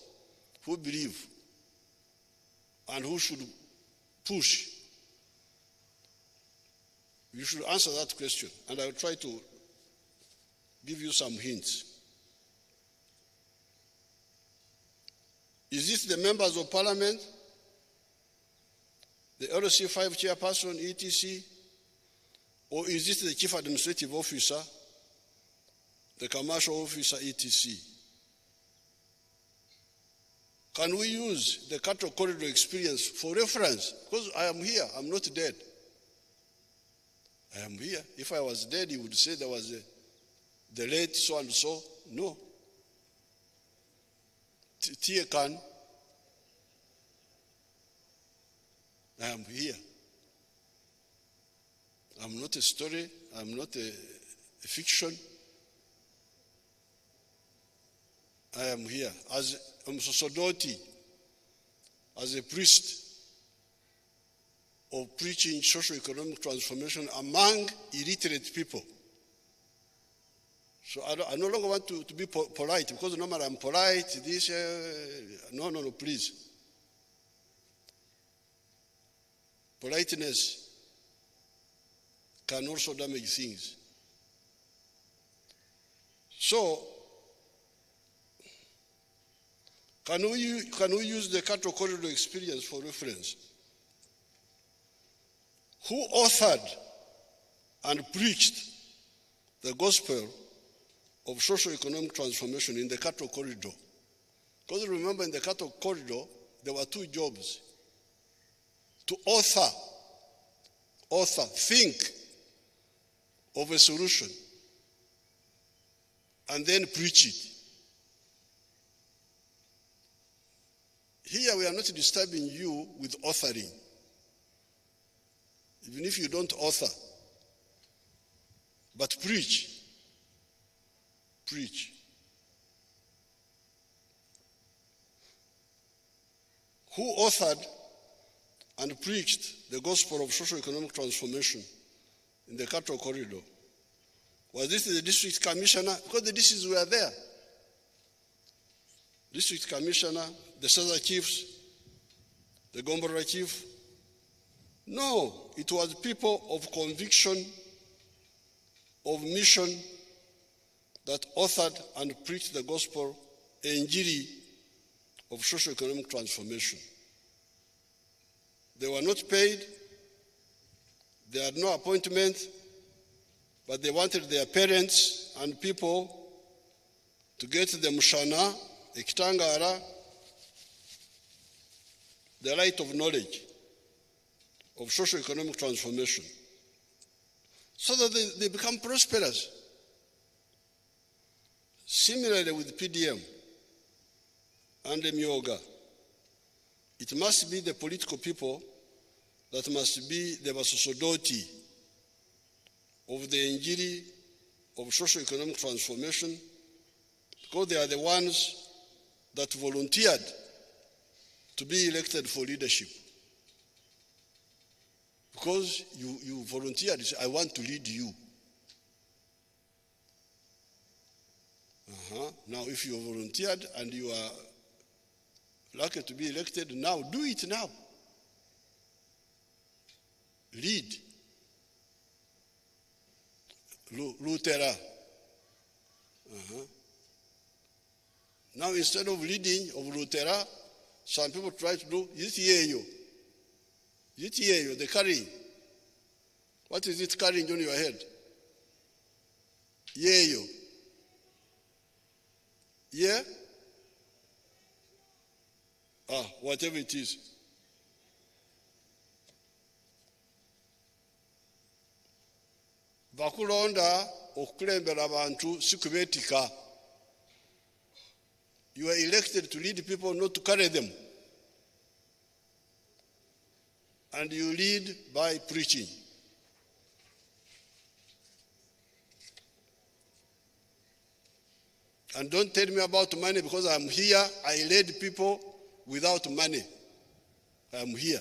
who believe and who should push? You should answer that question, and I will try to give you some hints. Is this the members of parliament, the LC5 chairperson, etc., or is this the chief administrative officer the commercial officer, etc. Can we use the cattle corridor experience for reference? Because I am here, I'm not dead. I am here. If I was dead, you would say there was the late so and so. No. Tiekan, I am here. I'm not a story, I'm not a fiction. I am here as a Msosodoti, as a priest of preaching socio-economic transformation among illiterate people. So I no longer want to be polite, because normally I'm polite, no, please. Politeness can also damage things. So, can we use the cattle corridor experience for reference? Who authored and preached the gospel of socio-economic transformation in the cattle corridor? Because remember, in the cattle corridor, there were two jobs: to think of a solution, and then preach it. Here we are not disturbing you with authoring, even if you don't author, but preach. Preach. Who authored and preached the gospel of socio-economic transformation in the cattle corridor? Was this the district commissioner? Because the districts were there. District commissioner, the Saza chiefs, the Gombora chief. No, it was people of conviction, of mission, that authored and preached the gospel, Injili, of socio-economic transformation. They were not paid, they had no appointment, but they wanted their parents and people to get the Mushana, Ekitangara, the light of knowledge of socio-economic transformation, so that they become prosperous. Similarly with PDM and the Myoga, it must be the political people that must be the Masosodoti of the Injili of socio-economic transformation, because they are the ones that volunteered to be elected for leadership. Because you volunteered, you say, I want to lead you. Now, if you volunteered and you are lucky to be elected, now do it now. Lead. Lutera. Now, instead of leading of Lutera, some people try to do Yitieyo. Yitieyo, the carrying. What is it carrying on your head? Yeyo. Yeah? Whatever it is. Bakulonda okukulembera abantu sikubetika. You are elected to lead people, not to carry them. And you lead by preaching. And don't tell me about money, because I'm here. I led people without money. I'm here.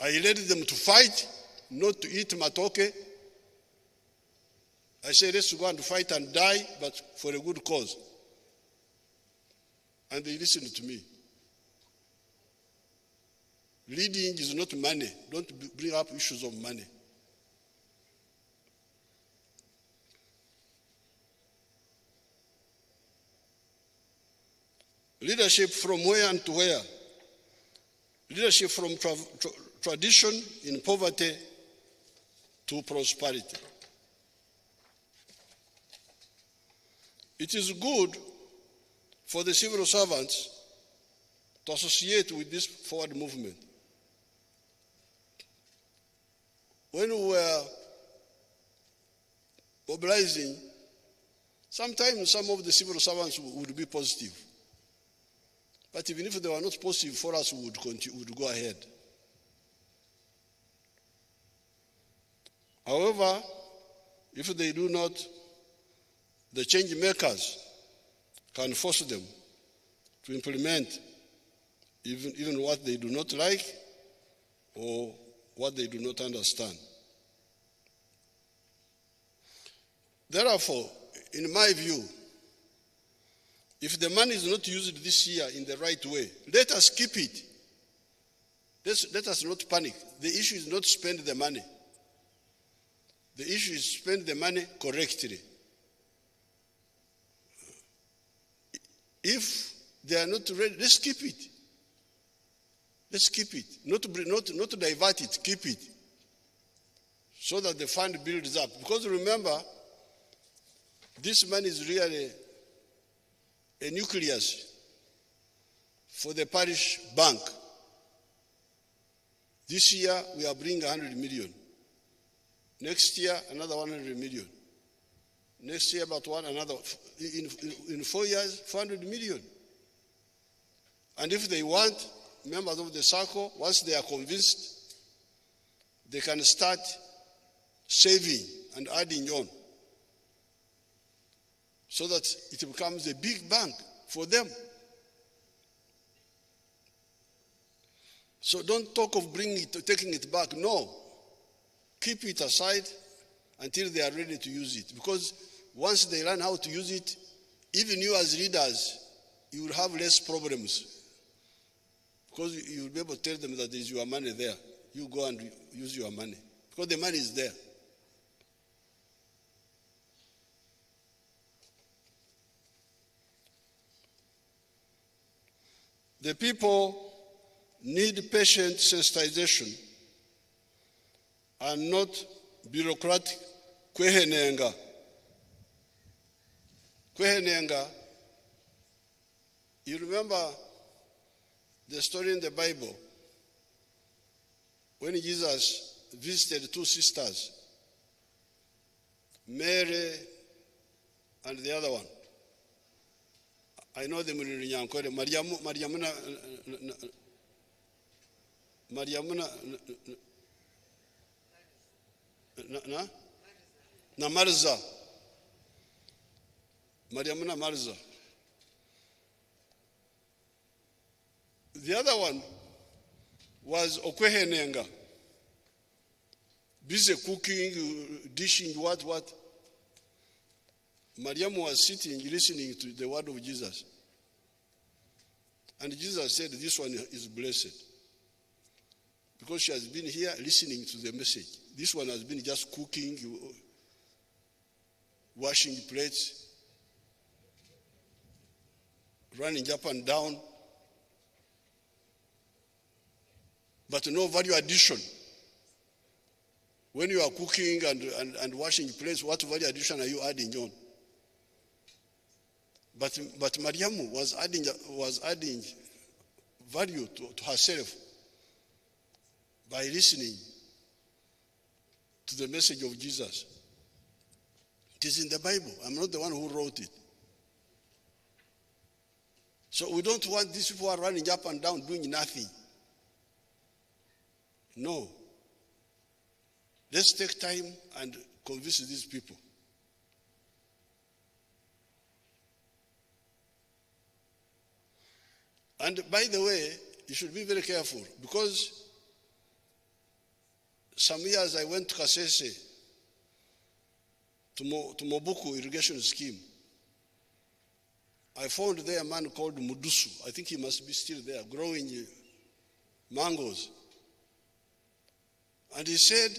I led them to fight, not to eat matoke. I said, let's go and fight and die, but for a good cause. And they listened to me. Leading is not money. Don't bring up issues of money. Leadership from where and to where? Leadership from tradition in poverty to prosperity. It is good for the civil servants to associate with this forward movement. When we were mobilizing, sometimes some of the civil servants would be positive. But even if they were not positive for us, we would go ahead. However, if they do not, the change makers can force them to implement even what they do not like or what they do not understand. Therefore, in my view, if the money is not used this year in the right way, let us keep it. Let us not panic. The issue is not spend the money. The issue is spend the money correctly. If they are not ready, let's keep it. Let's keep it. Not divert it, keep it. So that the fund builds up. Because remember, this money is really a nucleus for the parish bank. This year, we are bringing 100 million. Next year, another 100 million. Next year, about another, in 4 years, 400 million. And if they want, members of the circle, once they are convinced, they can start saving and adding on, so that it becomes a big bank for them. So don't talk of taking it back. No. Keep it aside until they are ready to use it. Because once they learn how to use it, even you as leaders, you will have less problems. Because you will be able to tell them that there is your money there. You go and use your money. Because the money is there. The people need patient sensitization and not bureaucratic kwehenenga. Kwehenenga, you remember the story in the Bible when Jesus visited two sisters, Mary and the other one. I know them in Nyankore. Marza. Mariamuna Marza. The other one was Okwehenenga. Busy cooking, dishing, what. Mariam was sitting, listening to the word of Jesus. And Jesus said, this one is blessed. Because she has been here listening to the message. This one has been just cooking, washing plates, running up and down, but no value addition. When you are cooking and washing plates, what value addition are you adding on? But Mariam was adding value to herself by listening to the message of Jesus. It is in the Bible. I'm not the one who wrote it. So we don't want these people who are running up and down doing nothing. No. Let's take time and convince these people. And by the way, you should be very careful, because some years I went to Kasese, to Mobuku irrigation scheme. I found there a man called Mudusu. I think he must be still there, growing mangoes. And he said,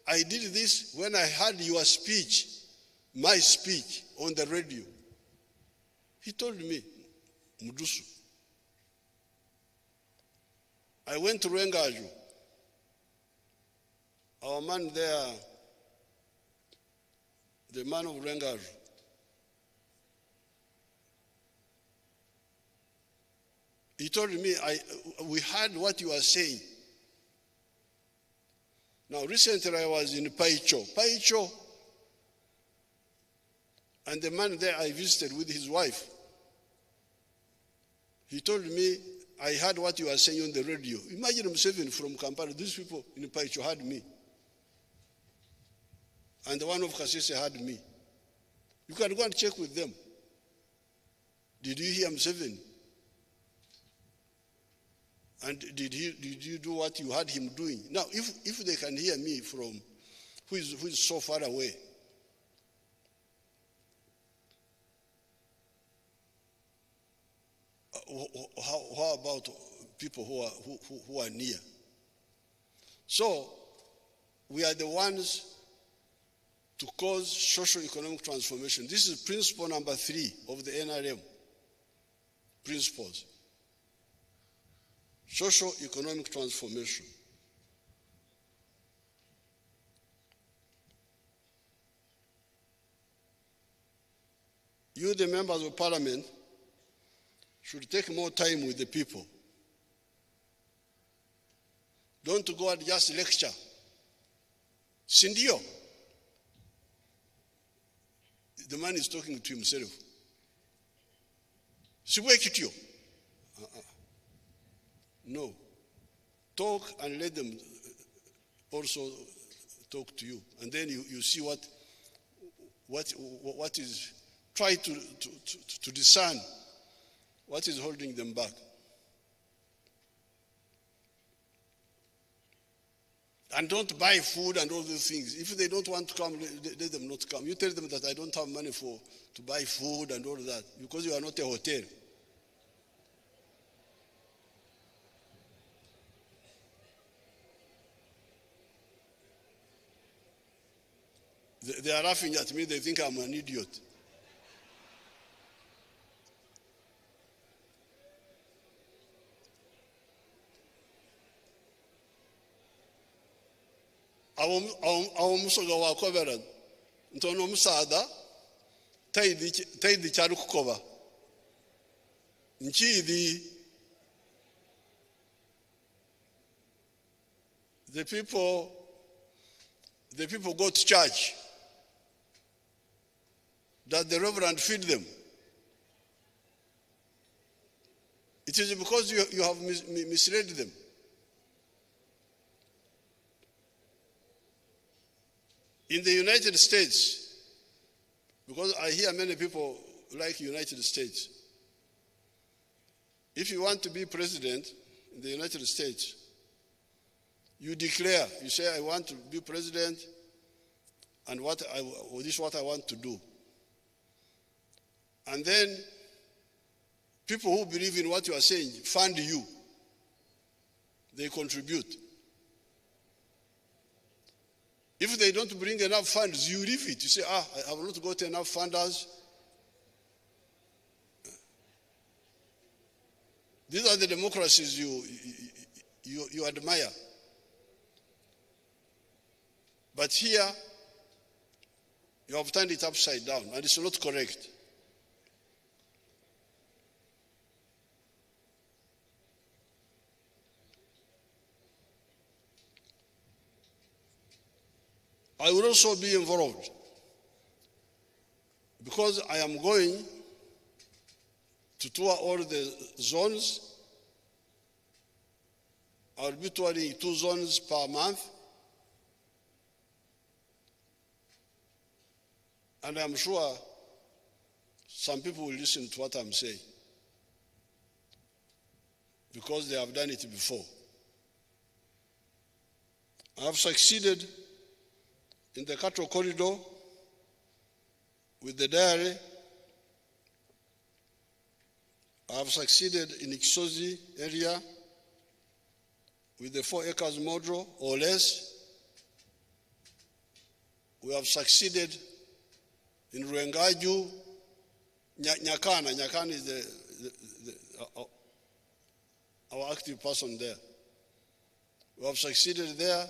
I did this when I heard your speech, my speech, on the radio. He told me, Mudusu. I went to Rengaju. Our man there, the man of Rengaju. He told me, we heard what you are saying. Now, recently I was in Paicho, and the man there I visited with his wife, he told me, I heard what you are saying on the radio. Imagine Museveni from Kampala, these people in Paicho heard me. And the one of Kasese heard me. You can go and check with them. Did you hear Museveni? And did you do what you had him doing? Now, if they can hear me from who is so far away, how about people who are near? So we are the ones to cause socio-economic transformation. This is principle number 3 of the NRM principles. Socio-economic transformation. You, the members of parliament, should take more time with the people. Don't go and just lecture. Sindio. The man is talking to himself. Siwekitio. No. Talk and let them also talk to you. And then you see what is, try to discern what is holding them back. And don't buy food and all those things. If they don't want to come, let them not come. You tell them that I don't have money to buy food and all that because you are not a hotel. They are laughing at me. They think I'm an idiot. Awo musoga wa kobera ntono musada taidi charu kukoba nchidi the people go to church that the reverend feed them. It is because you have misled them. In the United States, because I hear many people like United States, if you want to be president in the United States, you declare, you say, I want to be president, and this is what I want to do. And then people who believe in what you are saying fund you. They contribute. If they don't bring enough funds, you leave it. You say, I have not got enough funders. These are the democracies you admire. But here, you have turned it upside down, and it's not correct. I will also be involved because I am going to tour all the zones. I will be touring 2 zones per month. And I'm sure some people will listen to what I'm saying because they have done it before. I have succeeded in the cattle corridor with the dairy. I have succeeded in Iksozi area with the 4 acres model or less. We have succeeded in Rwengaju, Nyakana. Nyakana is our active person there. We have succeeded there.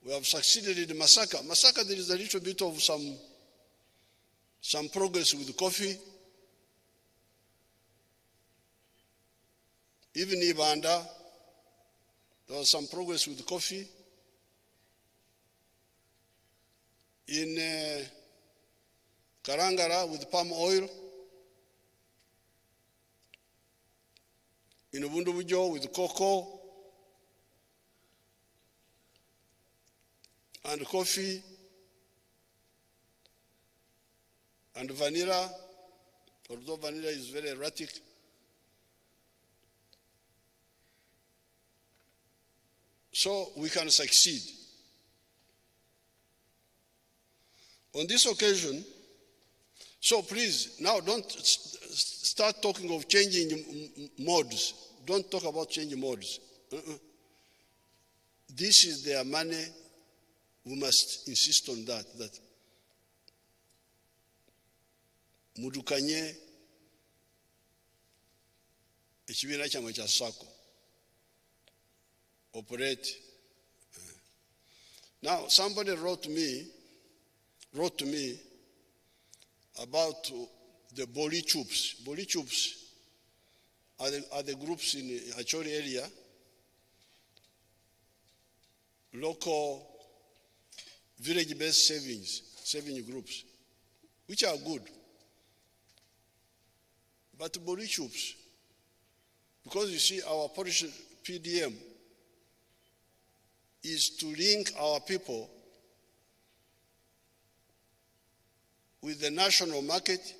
We have succeeded in Masaka. Masaka, there is a little bit of some progress with coffee. Even Ibanda, there was some progress with coffee. In Karangara with palm oil. In Ubundubujo with cocoa and coffee and vanilla, although vanilla is very erratic. So we can succeed. On this occasion, so please, now don't start talking of changing modes. Don't talk about changing modes. This is their money. We must insist on that mudukanye ekibiina kyamwe kya SACCO operate. Now somebody wrote to me about the Boli Chups. Boli Chups are the groups in the Acholi area, local village-based saving groups, which are good. But Boli Chups, because you see our Polish PDM is to link our people with the national market,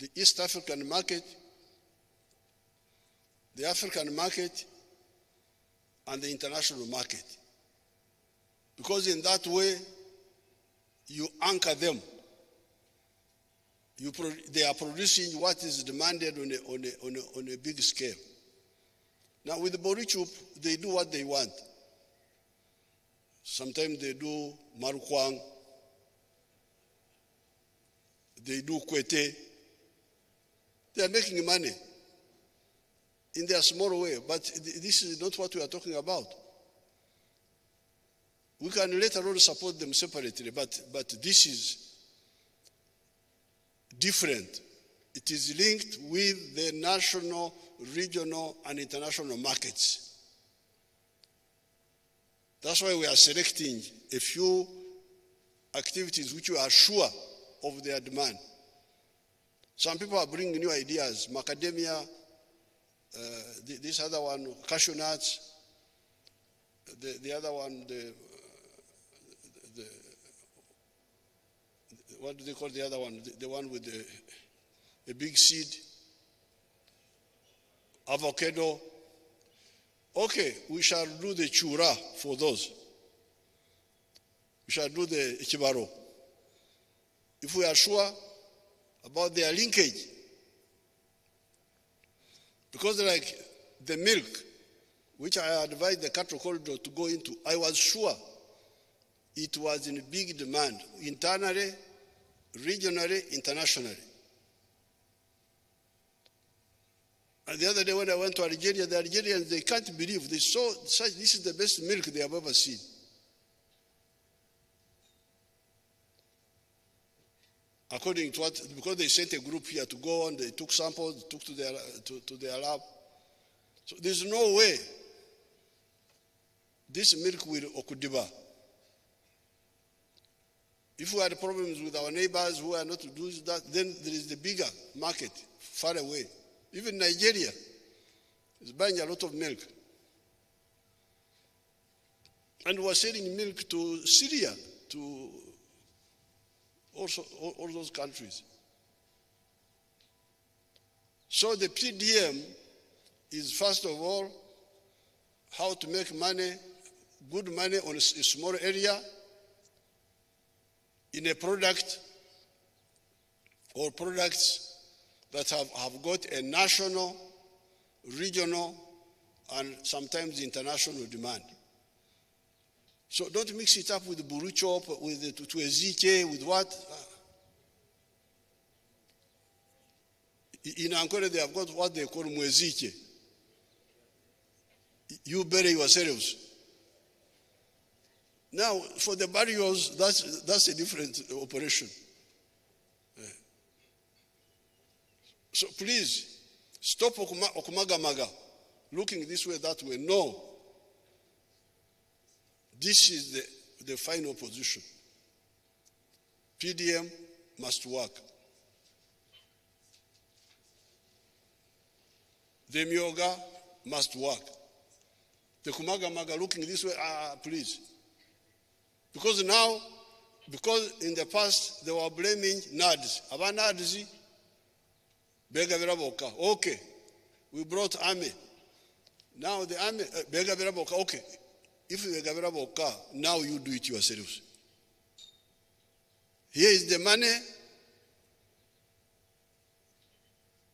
the East African market, the African market, and the international market. Because in that way, you anchor them. They are producing what is demanded on a big scale. Now with the Boli Chup, they do what they want. Sometimes they do Marukwang, they do Kwete. They are making money in their small way, but this is not what we are talking about. We can later on support them separately, but this is different. It is linked with the national, regional, and international markets. That's why we are selecting a few activities which we are sure of their demand. Some people are bringing new ideas, macadamia, this other one, cashew nuts, the other one, what do they call the other one? The one with the big seed, avocado. Okay, we shall do the chura for those. We shall do the ichibaro. If we are sure about their linkage. Because like the milk, which I advised the cattle corridor to go into, I was sure it was in big demand, internally, regionally, internationally. And the other day when I went to Algeria, the Algerians, they can't believe. They saw this is the best milk they have ever seen. According to what, because they sent a group here to go on, they took samples, took to their lab. So there's no way this milk will okudiba. If we had problems with our neighbors who are not to do that, then there is the bigger market far away. Even Nigeria is buying a lot of milk. And we're selling milk to Syria, to also all those countries. So the PDM is first of all how to make money, good money on a small area in a product or products that have got a national, regional, and sometimes international demand. So don't mix it up with the Boli Chup, with the Tuezike, with what? In Ankole they have got what they call Mwezike. You bury yourselves. Now, for the barrios, that's a different operation. So please, stop okumagamaga, looking this way, that way. No. This is the final position. PDM must work. The Myoga must work. The Kumagamaga looking this way, please. Because now, because in the past they were blaming NADS. Aba NADS, Bega Viraboka. Okay, we brought army. Now the army, Bega Viraboka. Okay, if you Bega Viraboka, now you do it yourselves. Here is the money.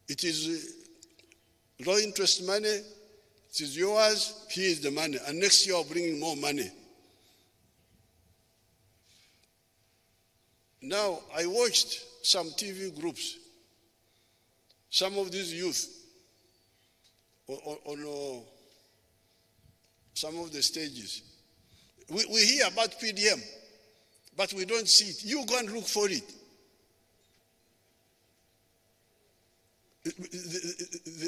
It is low interest money. It is yours. Here is the money. And next year, I'll bring more money. Now, I watched some TV groups, some of these youth on some of the stages. We hear about PDM, but we don't see it. You go and look for it.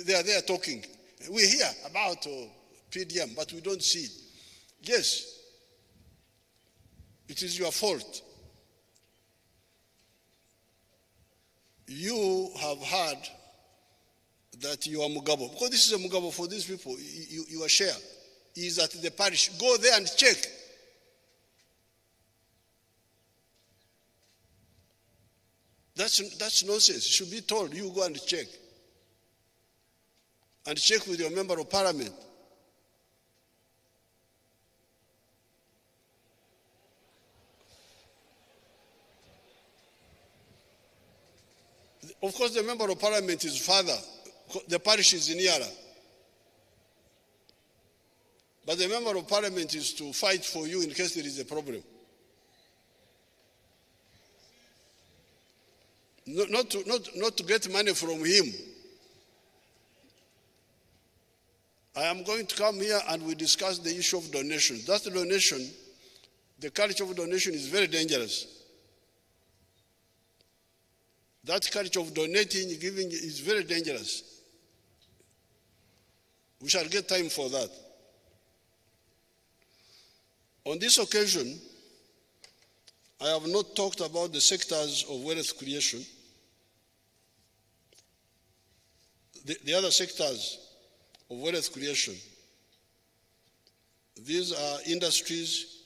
They are there talking. We hear about PDM, but we don't see it. Yes, it is your fault. You have heard that you are Mugabo. Because this is a Mugabo for these people. Your share is at the parish. Go there and check. That's nonsense. You should be told, you go and check. And check with your member of parliament. Of course, the member of parliament is father. The parish is in Yara. But the member of parliament is to fight for you in case there is a problem. Not to get money from him. I am going to come here and we discuss the issue of donation. That donation, the culture of donation is very dangerous. That culture of donating, giving is very dangerous. We shall get time for that. On this occasion, I have not talked about the sectors of wealth creation. The other sectors of wealth creation. These are industries,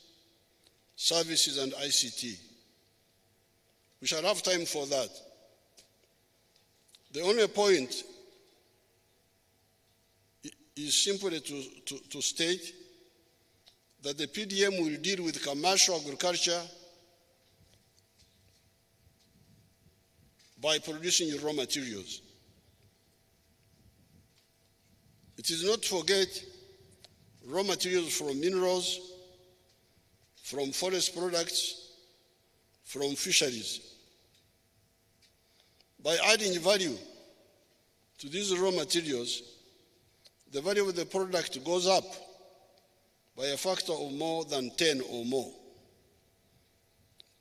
services, and ICT. We shall have time for that. The only point is simply to state that the PDM will deal with commercial agriculture by producing raw materials. It is not to forget raw materials from minerals, from forest products, from fisheries. By adding value to these raw materials, the value of the product goes up by a factor of more than 10 or more.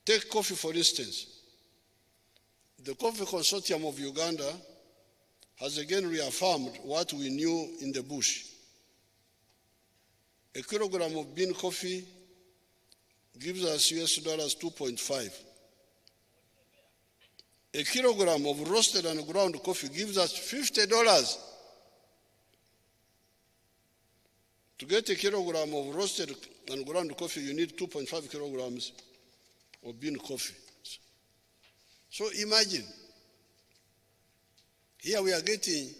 Take coffee, for instance. The Coffee Consortium of Uganda has again reaffirmed what we knew in the bush. A kilogram of bean coffee gives us US dollars 2.5. A kilogram of roasted and ground coffee gives us $50. To get a kilogram of roasted and ground coffee, you need 2.5 kilograms of bean coffee. So imagine, here we are getting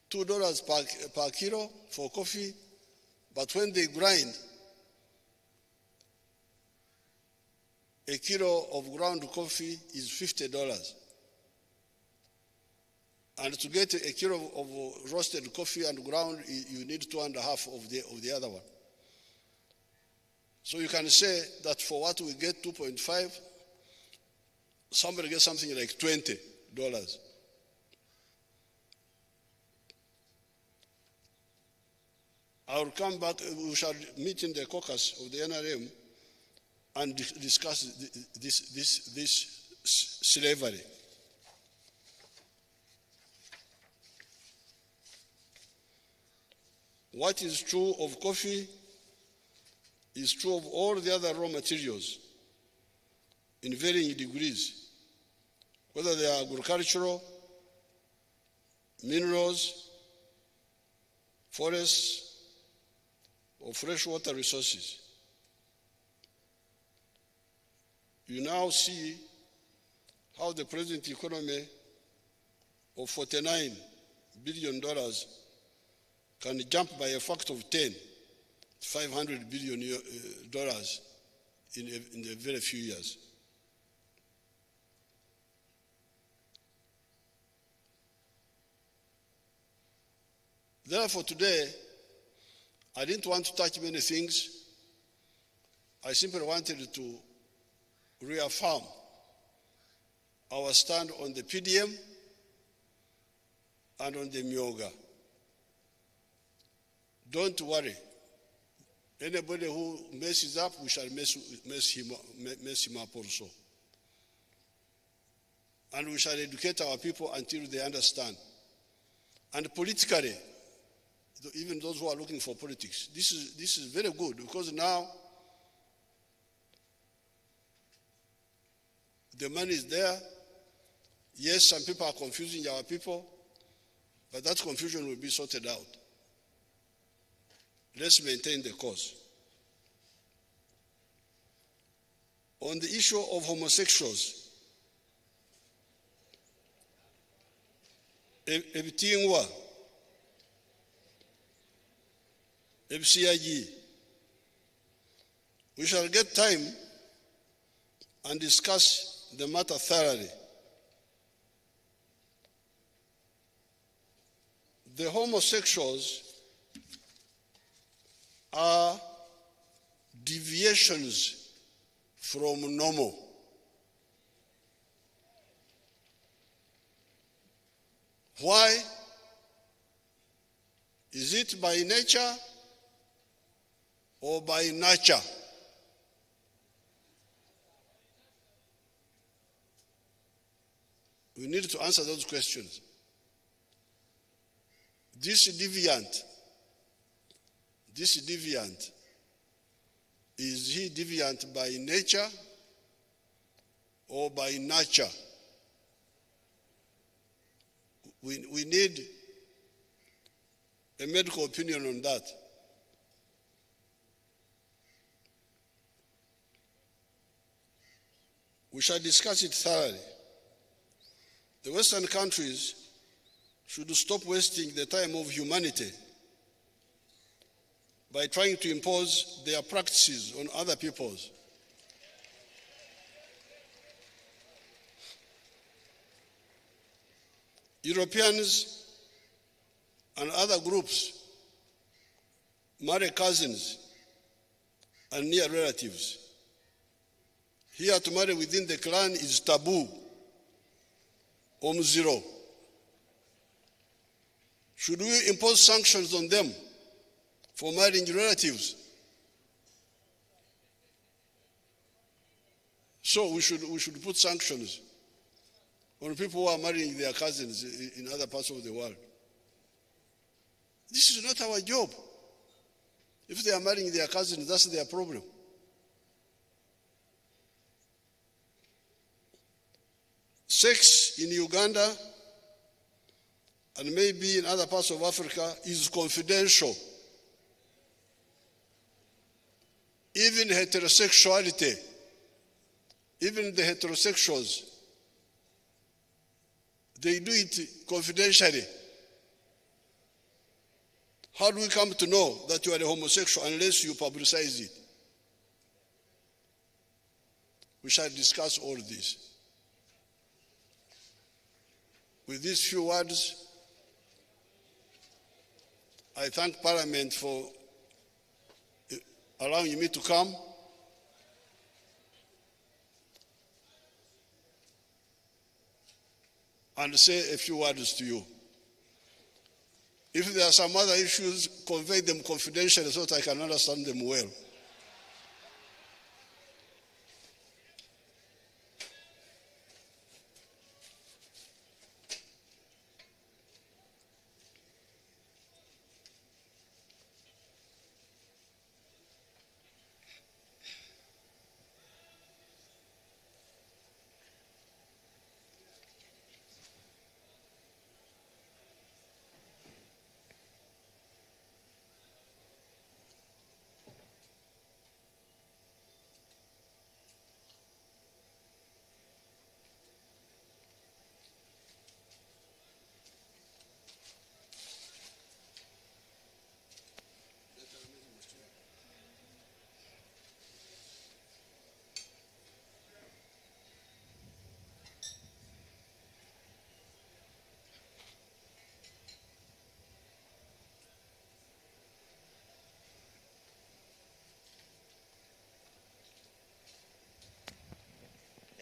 $2 per kilo for coffee, but when they grind, a kilo of ground coffee is $50. And to get a kilo of roasted coffee and ground, you need 2.5 of the other one. So you can say that for what we get 2.5, somebody gets something like $20. I will come back, we shall meet in the caucus of the NRM and discuss this slavery. What is true of coffee is true of all the other raw materials in varying degrees, whether they are agricultural, minerals, forests, or freshwater resources. You now see how the present economy of $49 billion can jump by a factor of 10 to $500 billion in a very few years. Therefore, today, I didn't want to touch many things. I simply wanted to reaffirm our stand on the PDM and on the Myoga. Don't worry. Anybody who messes up, we shall mess him up also. And we shall educate our people until they understand. And politically, even those who are looking for politics, this is very good, because now the money is there. Yes, some people are confusing our people, but that confusion will be sorted out. Let's maintain the course. On the issue of homosexuals, ebitingwa, ebisiyagi, we shall get time and discuss the matter thoroughly. The homosexuals are deviations from normal. Why? Is it by nature or by nurture? We need to answer those questions. This deviant, is he deviant by nature or by nurture? We need a medical opinion on that. We shall discuss it thoroughly. The Western countries should stop wasting the time of humanity by trying to impose their practices on other peoples. Europeans and other groups marry cousins and near relatives. Here, to marry within the clan is taboo, zero. Should we impose sanctions on them for marrying relatives? So we should put sanctions on people who are marrying their cousins in other parts of the world. This is not our job. If they are marrying their cousins, that's their problem. Sex in Uganda and maybe in other parts of Africa is confidential. Even heterosexuality, even the heterosexuals, they do it confidentially. How do we come to know that you are a homosexual unless you publicize it? We shall discuss all this. With these few words, I thank Parliament for allowing me to come. And say a few words to you. If there are some other issues, convey them confidentially so that I can understand them well.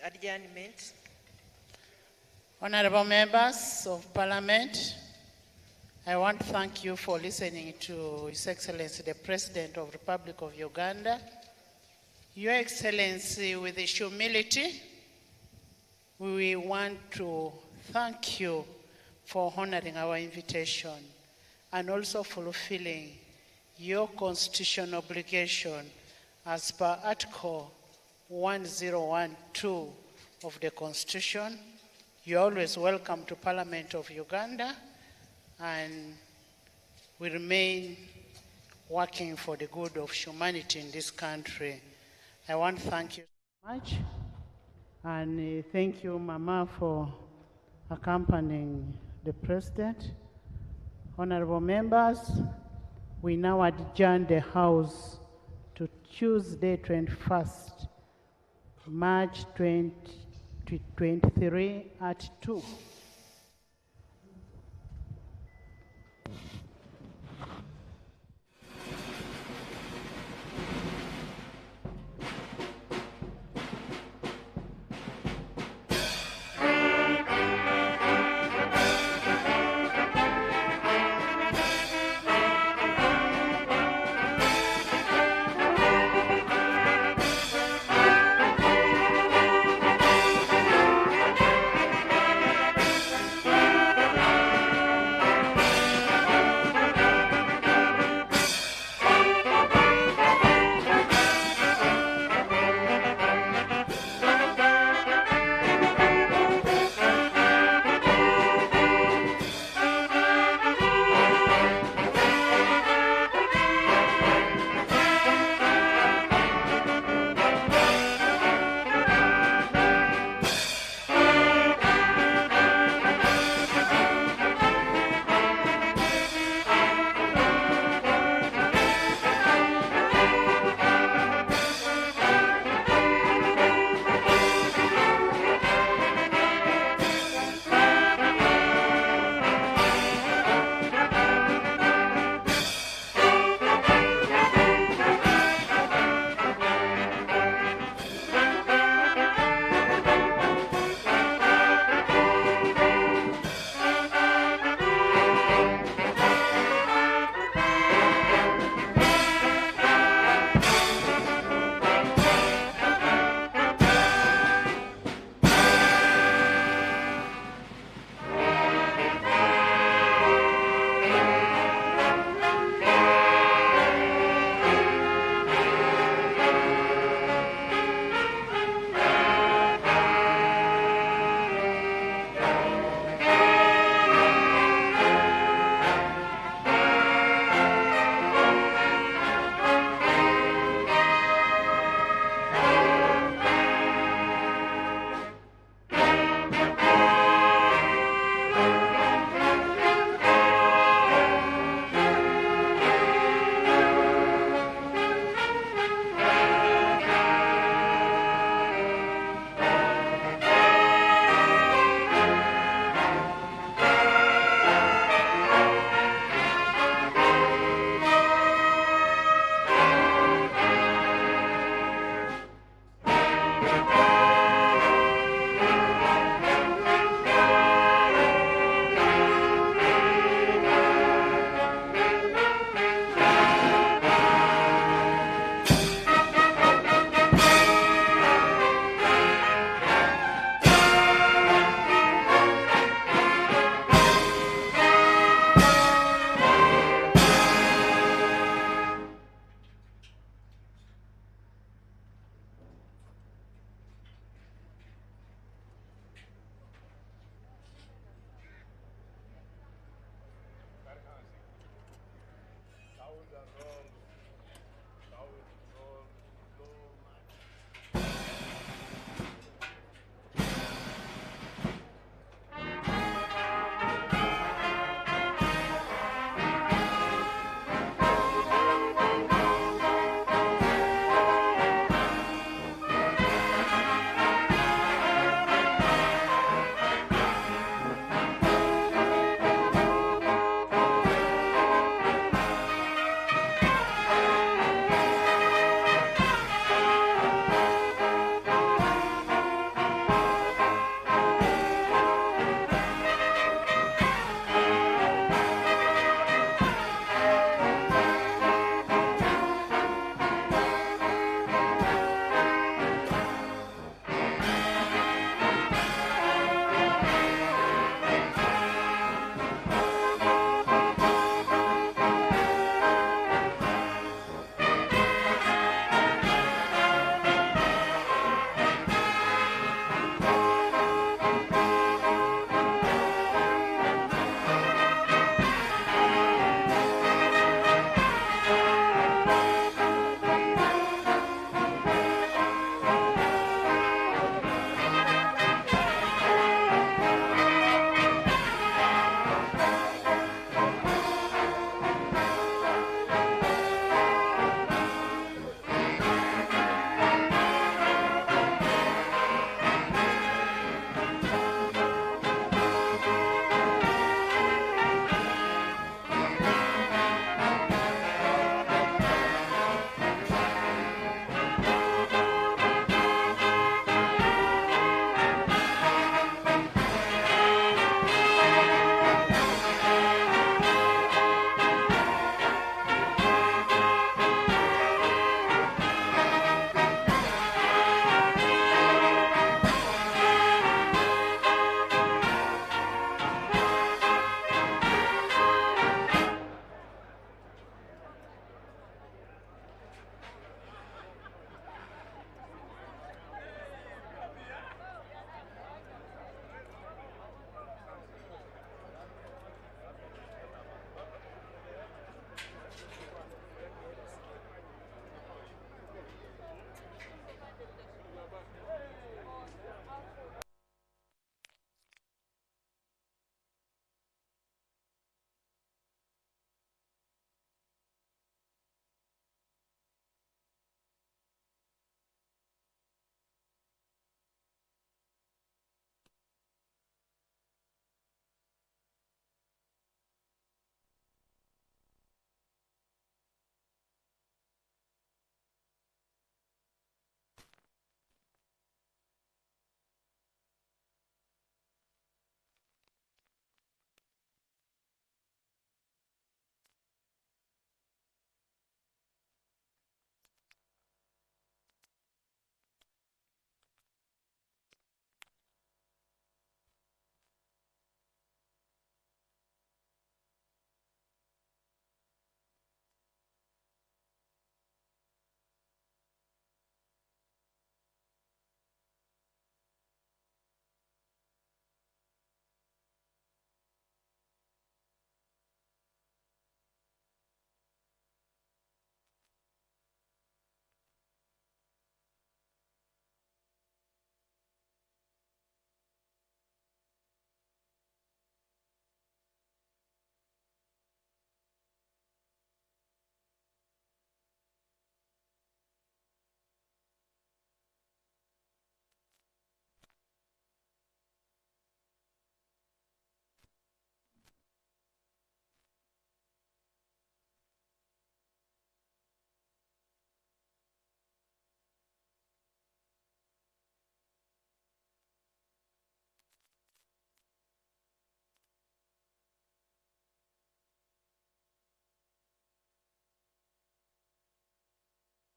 adjournment. Honorable members of Parliament, I want to thank you for listening to His Excellency the President of the Republic of Uganda. Your Excellency, with humility, we want to thank you for honoring our invitation and also fulfilling your constitutional obligation as per Article 1012 of the Constitution. You're always welcome to Parliament of Uganda, and we remain working for the good of humanity in this country. I want to thank you so much, and thank you, Mama, for accompanying the President. Honorable members, we now adjourn the House to Tuesday, 21st March 2023 at 2.